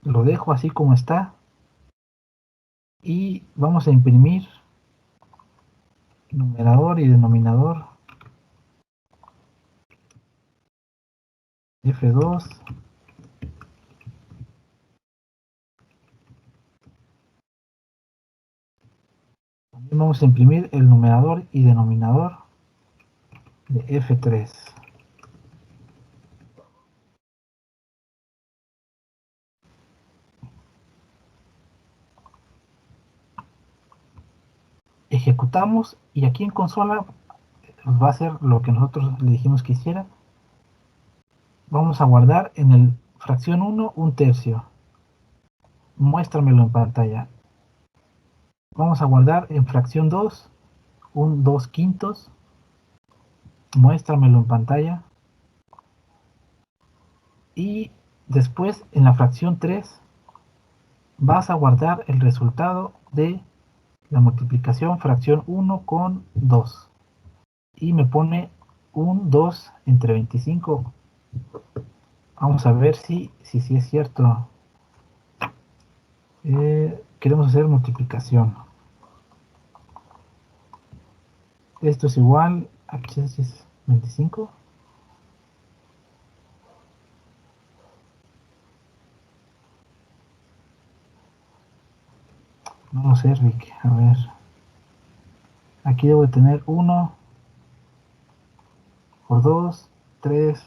Lo dejo así como está y vamos a imprimir numerador y denominador F2. También vamos a imprimir el numerador y denominador de F3. Ejecutamos y aquí en consola nos va a hacer lo que nosotros le dijimos que hiciera. Vamos a guardar en el fracción 1 un tercio. Muéstramelo en pantalla. Vamos a guardar en fracción 2 un 2 quintos. Muéstramelo en pantalla. Y después en la fracción 3 vas a guardar el resultado de la multiplicación fracción 1 con 2. Y me pone un 2 entre 25. Vamos a ver si es cierto. Queremos hacer multiplicación. Esto es igual, aquí es 25. No sé, Rick, a ver. Aquí debo de tener 1 por 2, 3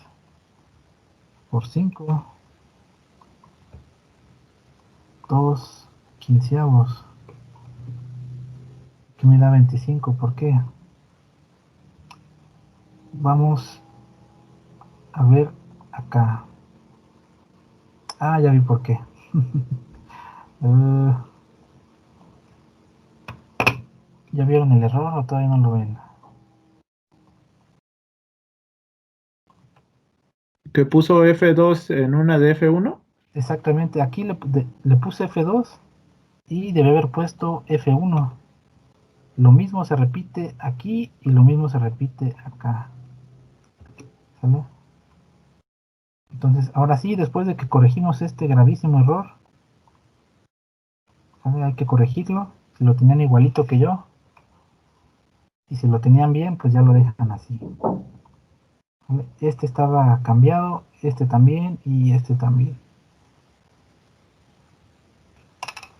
por 5, 2 quinceavos, que me da 25. ¿Por qué? Vamos a ver acá. Ah, ya vi por qué. ¿Ya vieron el error o todavía no lo ven? ¿Que puso F2 en una de F1? Exactamente, aquí le puse F2 y debe haber puesto F1. Lo mismo se repite aquí y lo mismo se repite acá. ¿Sale? Entonces, ahora sí, después de que corregimos este gravísimo error, ¿sale? Hay que corregirlo. Si lo tenían igualito que yo, y si lo tenían bien, pues ya lo dejan así. ¿Sale? Este estaba cambiado, este también y este también.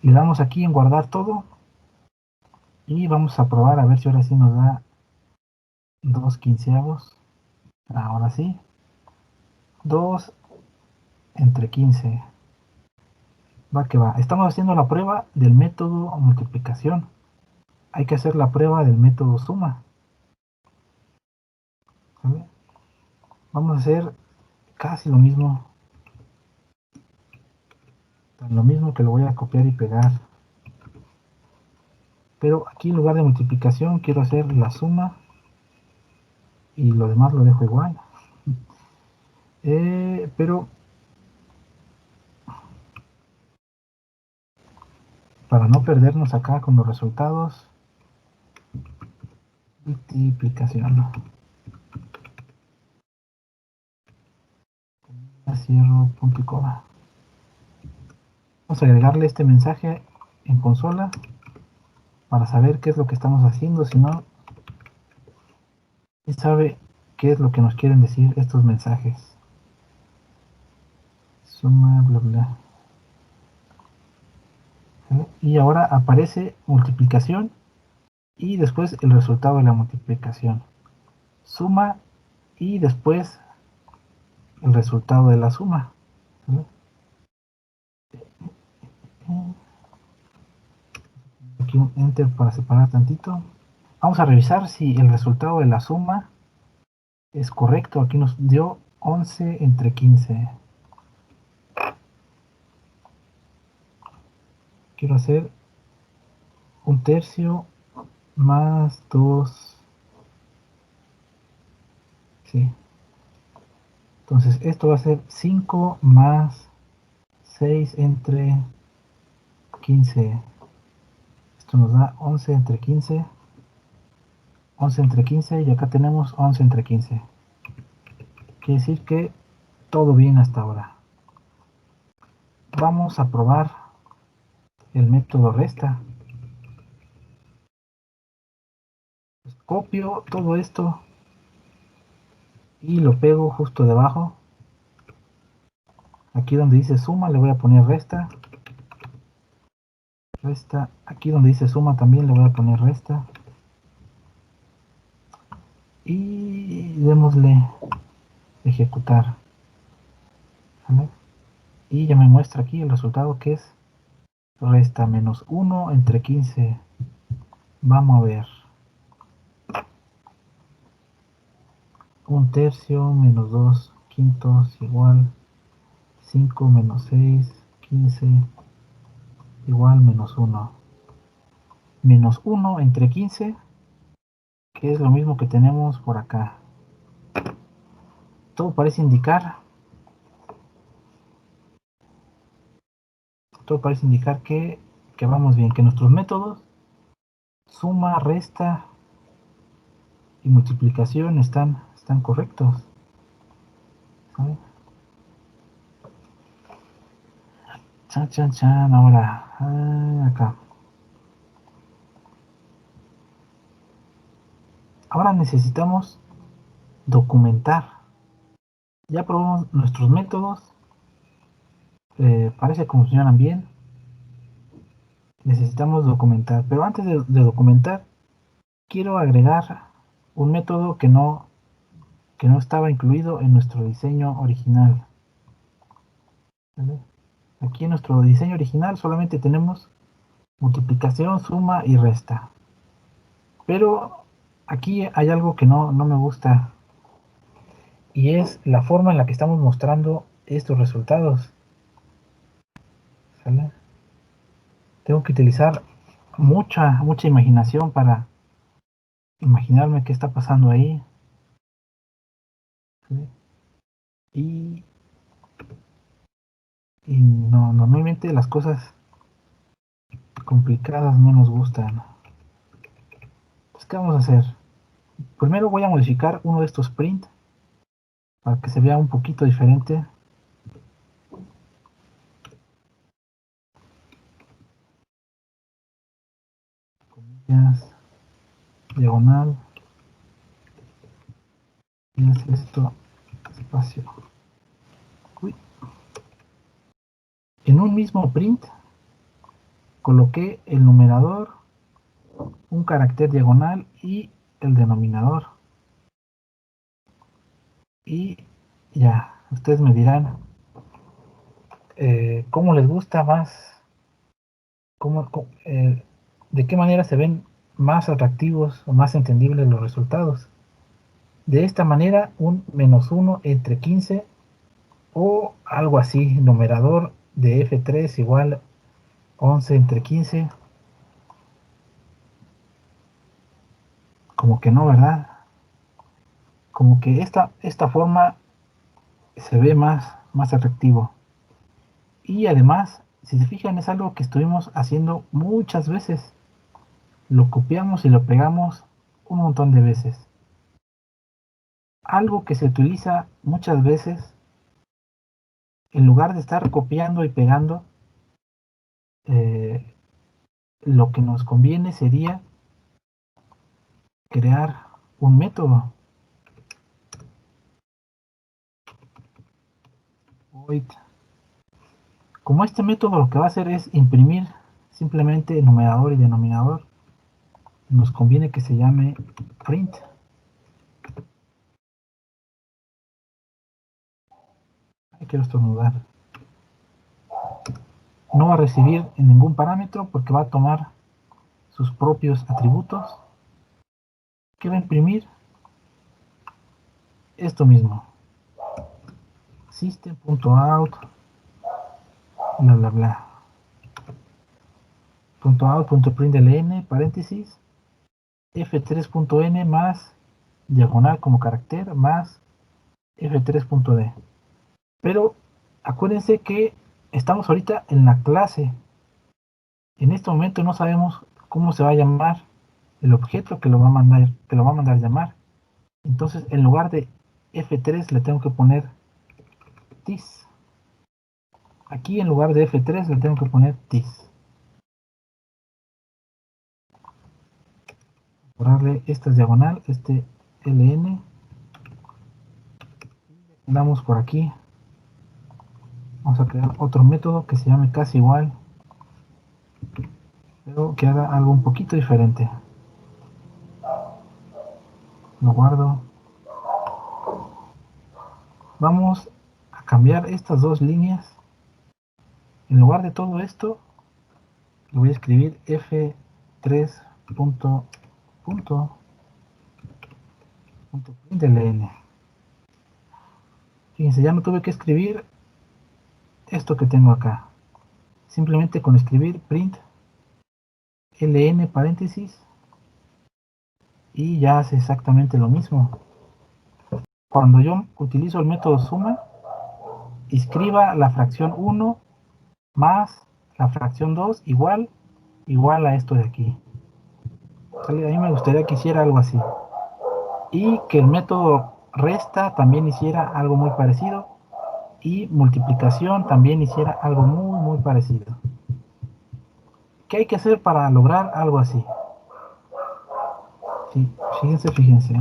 Le damos aquí en guardar todo y vamos a probar a ver si ahora sí nos da 2 quinceavos. Ahora sí, 2 entre 15. Va que va. Estamos haciendo la prueba del método multiplicación. Hay que hacer la prueba del método suma. ¿Vale? Vamos a hacer casi lo mismo. Lo mismo que lo voy a copiar y pegar. Pero aquí en lugar de multiplicación quiero hacer la suma. Y lo demás lo dejo igual. Pero para no perdernos acá con los resultados, multiplicación. Cierro punto y coma. Vamos a agregarle este mensaje en consola para saber qué es lo que estamos haciendo. Si no, ¿quién sabe qué es lo que nos quieren decir estos mensajes? Suma, bla, bla. ¿Vale? Y ahora aparece multiplicación y después el resultado de la multiplicación. Suma y después el resultado de la suma. ¿Vale? Aquí un enter para separar tantito. Vamos a revisar si el resultado de la suma es correcto. Aquí nos dio 11 entre 15. Quiero hacer un tercio más 2. Sí. Entonces esto va a ser 5 más 6 entre 15. Esto nos da 11 entre 15. 11 entre 15 y acá tenemos 11 entre 15. Quiere decir que todo bien hasta ahora. Vamos a probar el método resta. Pues copio todo esto y lo pego justo debajo. Aquí donde dice suma le voy a poner resta. Resta. Aquí donde dice suma también le voy a poner resta. Y démosle ejecutar. ¿Vale? Y ya me muestra aquí el resultado que es resta menos 1 entre 15. Vamos a ver. Un tercio menos 2 quintos igual 5 menos 6, 15 igual menos 1. Menos 1 entre 15, que es lo mismo que tenemos por acá. Todo parece indicar, que vamos bien, que nuestros métodos suma, resta y multiplicación están correctos. ¿Vale? Chan, chan, chan, ahora acá. Ahora necesitamos documentar. Ya probamos nuestros métodos, parece que funcionan bien. Necesitamos documentar, pero antes de documentar, quiero agregar un método que no que no estaba incluido en nuestro diseño original. ¿Vale? Aquí en nuestro diseño original solamente tenemos multiplicación, suma y resta. Pero aquí hay algo que no me gusta, y es la forma en la que estamos mostrando estos resultados. ¿Sale? Tengo que utilizar mucha imaginación para imaginarme qué está pasando ahí. ¿Sí? Y no, normalmente las cosas complicadas no nos gustan. Pues, ¿qué vamos a hacer? Primero voy a modificar uno de estos print para que se vea un poquito diferente. Comillas, diagonal, y es esto, espacio. Uy. En un mismo print coloqué el numerador, un carácter diagonal y el denominador. Y ya, ustedes me dirán cómo les gusta más, de qué manera se ven más atractivos o más entendibles los resultados. De esta manera, un -1 entre 15 o algo así, numerador de F3 igual 11 entre 15. Como que no, ¿verdad? Como que esta forma se ve más atractivo. Y además, si se fijan, es algo que estuvimos haciendo muchas veces. Lo copiamos y lo pegamos un montón de veces. Algo que se utiliza muchas veces, en lugar de estar copiando y pegando, lo que nos conviene sería crear un método. Void. Como este método lo que va a hacer es imprimir simplemente numerador y denominador, nos conviene que se llame print. Ay, quiero estornudar. No va a recibir en ningún parámetro porque va a tomar sus propios atributos. ¿Qué va a imprimir? Esto mismo. System.out bla bla bla. .out.println paréntesis f3.n más diagonal como carácter más f3.d. Pero acuérdense que estamos ahorita en la clase. En este momento no sabemos cómo se va a llamar el objeto que lo va a mandar llamar. Entonces, en lugar de F3 le tengo que poner TIS. Aquí en lugar de F3 le tengo que poner TIS. Borrarle esta diagonal, este LN. Damos por aquí. Vamos a crear otro método que se llame casi igual, pero que haga algo un poquito diferente. Lo guardo. Vamos a cambiar estas dos líneas. En lugar de todo esto, le voy a escribir F3 punto println. Fíjense, ya no tuve que escribir esto que tengo acá. Simplemente con escribir print ln paréntesis y ya hace exactamente lo mismo. Cuando yo utilizo el método suma, escriba la fracción 1 más la fracción 2 igual a esto de aquí. A mí me gustaría que hiciera algo así. Y que el método resta también hiciera algo muy parecido. Y multiplicación también hiciera algo muy parecido. ¿Qué hay que hacer para lograr algo así? Sí, fíjense.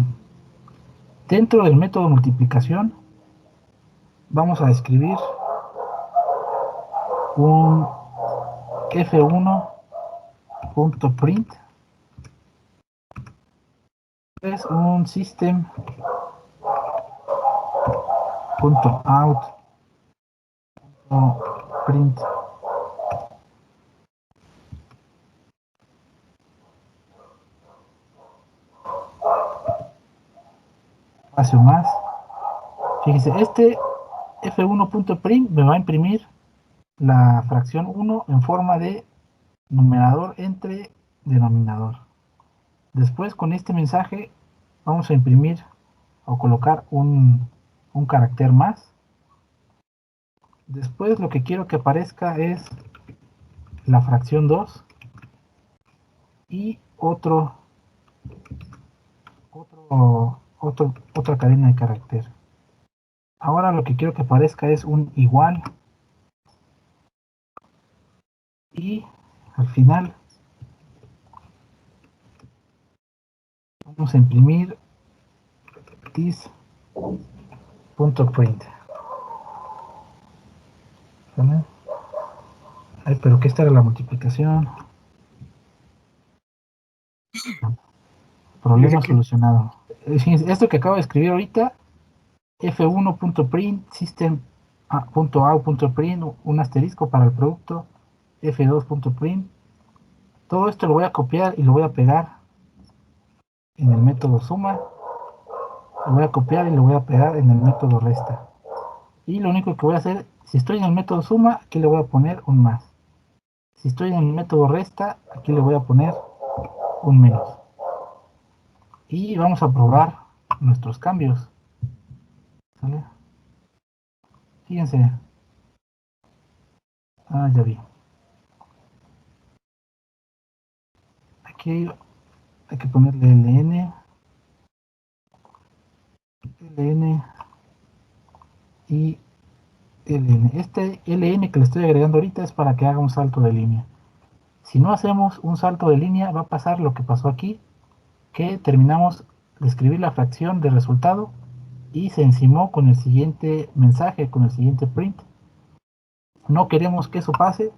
Dentro del método multiplicación vamos a escribir un f1.print. Es un system punto out punto print espacio más. Fíjense, este f1.print me va a imprimir la fracción 1 en forma de numerador entre denominador. Después, con este mensaje vamos a imprimir o colocar un carácter más. Después lo que quiero que aparezca es la fracción 2 y otra cadena de carácter. Ahora lo que quiero que aparezca es un igual y al final vamos a imprimir this.print. ¿Vale? Ay, pero que esta era la multiplicación. Problema solucionado. Esto que acabo de escribir ahorita, f1.print system.out.print, un asterisco para el producto, f2.print. Todo esto lo voy a copiar y lo voy a pegar en el método suma. Lo voy a copiar y lo voy a pegar en el método resta. Y lo único que voy a hacer, si estoy en el método suma, aquí le voy a poner un más. Si estoy en el método resta, aquí le voy a poner un menos. Y vamos a probar nuestros cambios. ¿Sale? Fíjense. Ya vi. Aquí hay que ponerle ln y ln. Este ln que le estoy agregando ahorita es para que haga un salto de línea. Si no hacemos un salto de línea, va a pasar lo que pasó aquí, que terminamos de escribir la fracción de resultado y se encimó con el siguiente mensaje, con el siguiente print. No queremos que eso pase.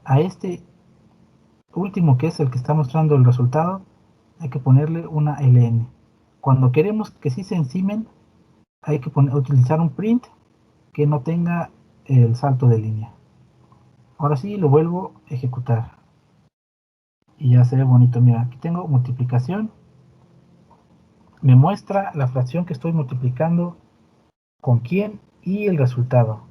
A este último, que es el que está mostrando el resultado, hay que ponerle una ln. Cuando queremos que sí se encimen, hay que utilizar un print que no tenga el salto de línea. Ahora sí lo vuelvo a ejecutar y ya se ve bonito. Mira, aquí tengo multiplicación, me muestra la fracción que estoy multiplicando con quién y el resultado.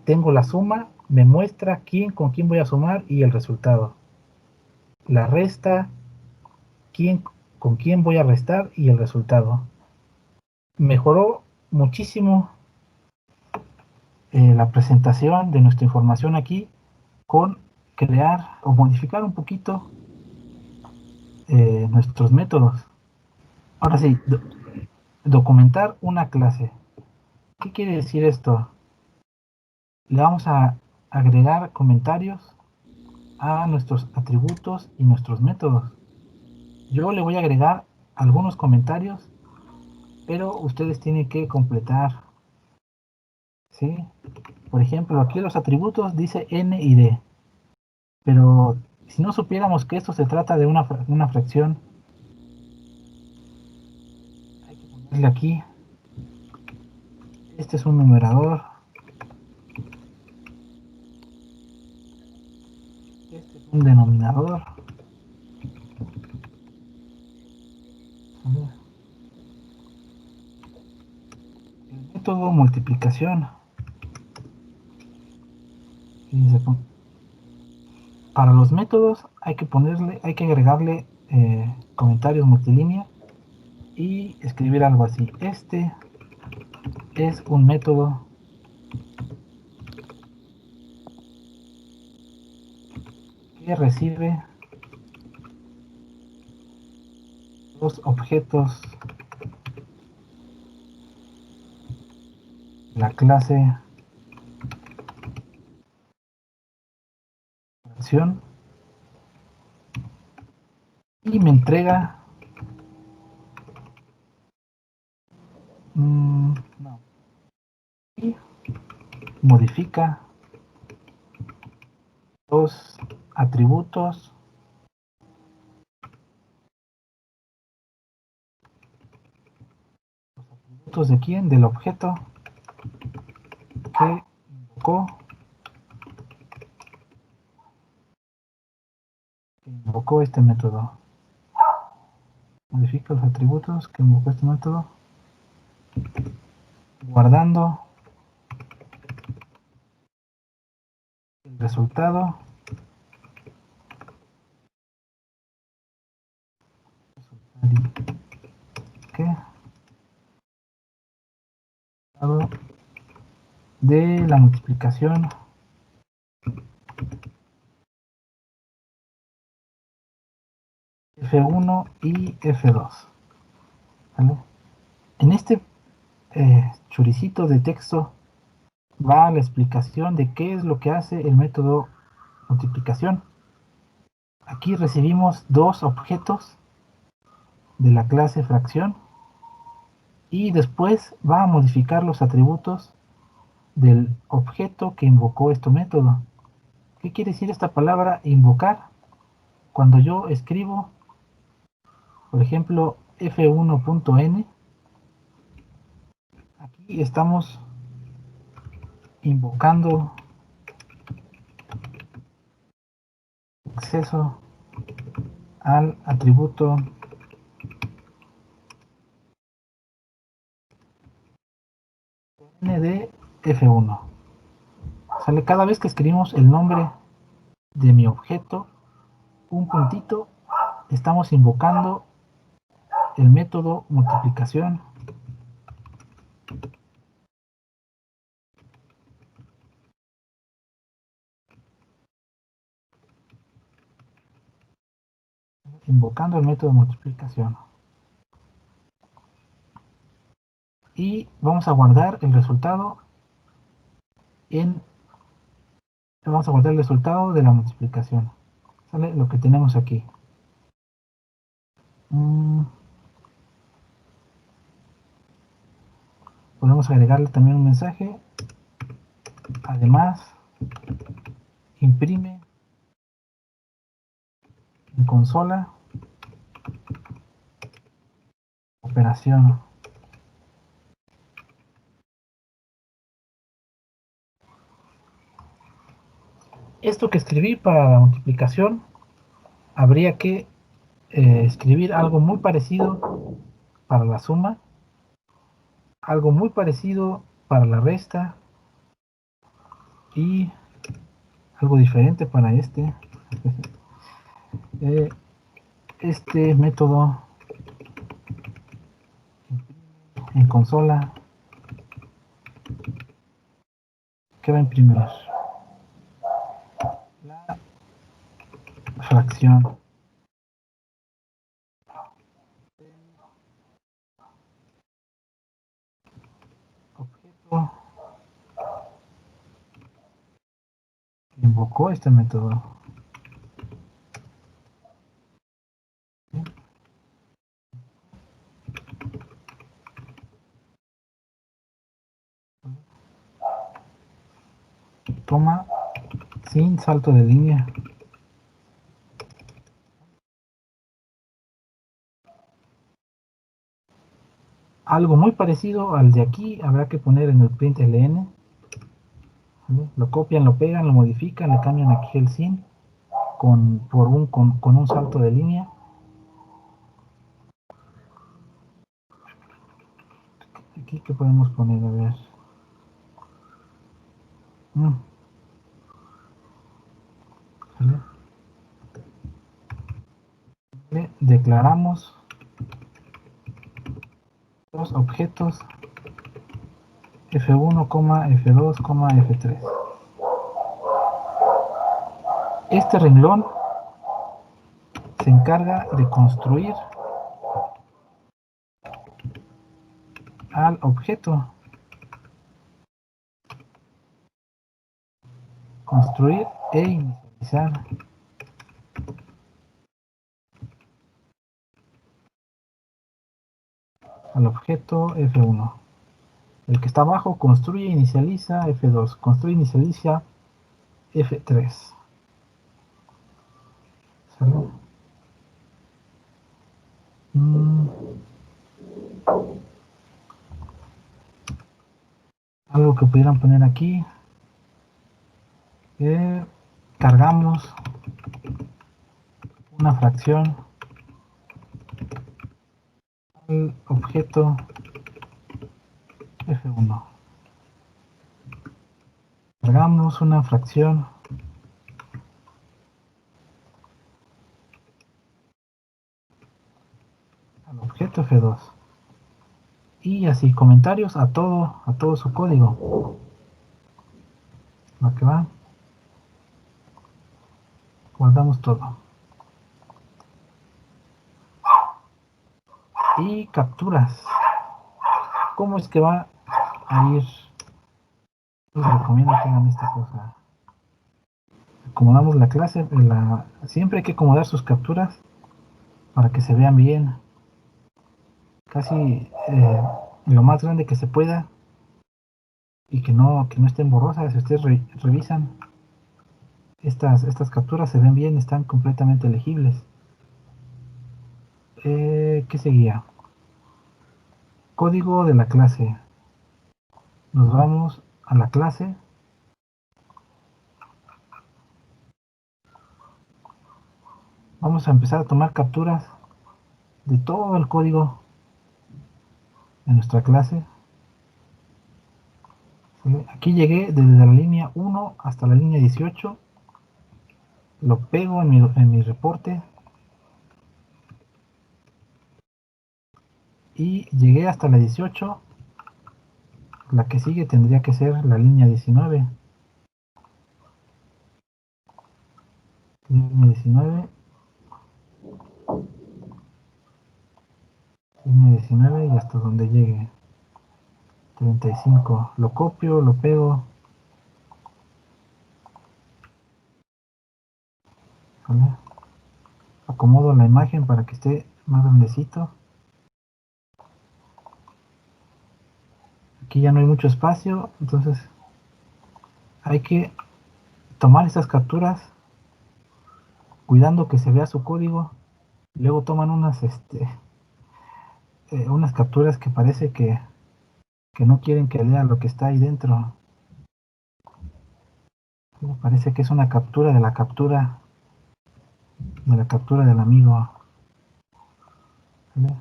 Tengo la suma, me muestra quién con quién voy a sumar y el resultado. La resta, quién con quién voy a restar y el resultado. Mejoró muchísimo la presentación de nuestra información aquí con crear o modificar un poquito nuestros métodos. Ahora sí, documentar una clase. ¿Qué quiere decir esto? Le vamos a agregar comentarios a nuestros atributos y nuestros métodos. Yo le voy a agregar algunos comentarios, pero ustedes tienen que completar. ¿Sí? Por ejemplo, aquí los atributos dice n y d, pero si no supiéramos que esto se trata de una fracción, hay que ponerle aquí, este es un numerador, este es un denominador, el método multiplicación, para los métodos hay que agregarle comentarios multilínea y escribir algo así. Este es un método que recibe los objetos de la clase fracción y me entrega no, y modifica los atributos atributos de quién, del objeto que invocó este método. Modifica los atributos que invocó este método, guardando el resultado de la multiplicación F1 y F2. ¿Vale? En este choricito de texto va la explicación de qué es lo que hace el método multiplicación. Aquí recibimos dos objetos de la clase fracción y después va a modificar los atributos del objeto que invocó este método. ¿Qué quiere decir esta palabra invocar? Cuando yo escribo, por ejemplo, f1.n, aquí estamos invocando acceso al atributo n de f1. Sale cada vez que escribimos el nombre de mi objeto, un puntito, estamos invocando el método multiplicación. Invocando el método multiplicación. Y vamos a guardar el resultado vamos a guardar el resultado de la multiplicación. ¿Sale? Lo que tenemos aquí. Podemos agregarle también un mensaje. Además, imprime en consola operación. Esto que escribí para la multiplicación, habría que escribir algo muy parecido para la suma, algo muy parecido para la resta y algo diferente para este. Este método en consola, ¿qué va a imprimir? La fracción objeto que invocó este método. Toma sin salto de línea. Algo muy parecido al de aquí habrá que poner en el println. ¿Vale? Lo copian, lo pegan, lo modifican, le cambian aquí el sin con un salto de línea. Aquí que podemos poner, a ver. ¿Vale? ¿Vale? Declaramos los objetos F1, F2, F3. Este renglón se encarga de construir al objeto. Construir e inicializar al objeto F1. El que está abajo construye e inicializa F2. Construye e inicializa F3. ¿Sale? Algo que pudieran poner aquí. Cargamos una fracción al objeto F1. Cargamos una fracción al objeto F2. Y así, comentarios a todo su código. Lo que va. Guardamos todo. Y capturas. ¿Cómo es que va a ir? Les recomiendo que hagan esta cosa. Acomodamos la clase. Siempre hay que acomodar sus capturas para que se vean bien. Casi lo más grande que se pueda. Y que no estén borrosas. Si ustedes revisan, estas capturas se ven bien, están completamente legibles. ¿Qué seguía? Código de la clase. Nos vamos a la clase. Vamos a empezar a tomar capturas de todo el código de nuestra clase. Aquí llegué desde la línea 1 hasta la línea 18. Lo pego en mi reporte. Y llegué hasta la 18. La que sigue tendría que ser la línea 19. Línea 19. Línea 19 y hasta donde llegue. 35. Lo copio, lo pego. ¿Vale? Acomodo la imagen para que esté más grandecito. Aquí ya no hay mucho espacio, entonces hay que tomar estas capturas cuidando que se vea su código. Luego toman unas capturas que parece que no quieren que lea lo que está ahí dentro. Parece que es una captura de la captura del amigo. ¿Vale?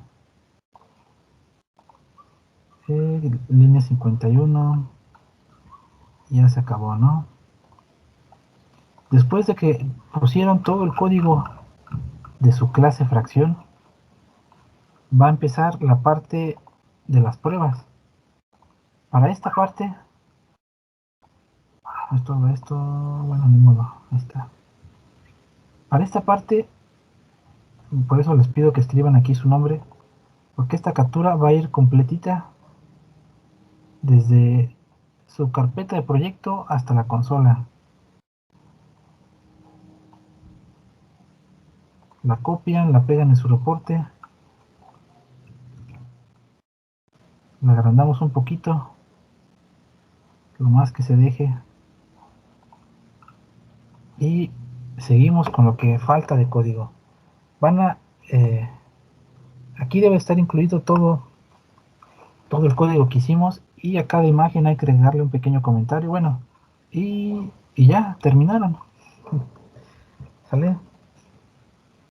Línea 51. Ya se acabó, ¿no? Después de que pusieron todo el código de su clase fracción, va a empezar la parte de las pruebas. Para esta parte, no es todo esto, bueno, ni modo, ahí está. Para esta parte, por eso les pido que escriban aquí su nombre, porque esta captura va a ir completita desde su carpeta de proyecto hasta la consola. La copian, la pegan en su reporte, la agrandamos un poquito, lo más que se deje, y seguimos con lo que falta de código. Aquí debe estar incluido todo el código que hicimos, y a cada imagen hay que agregarle un pequeño comentario. Bueno, y ya terminaron. ¿Sale?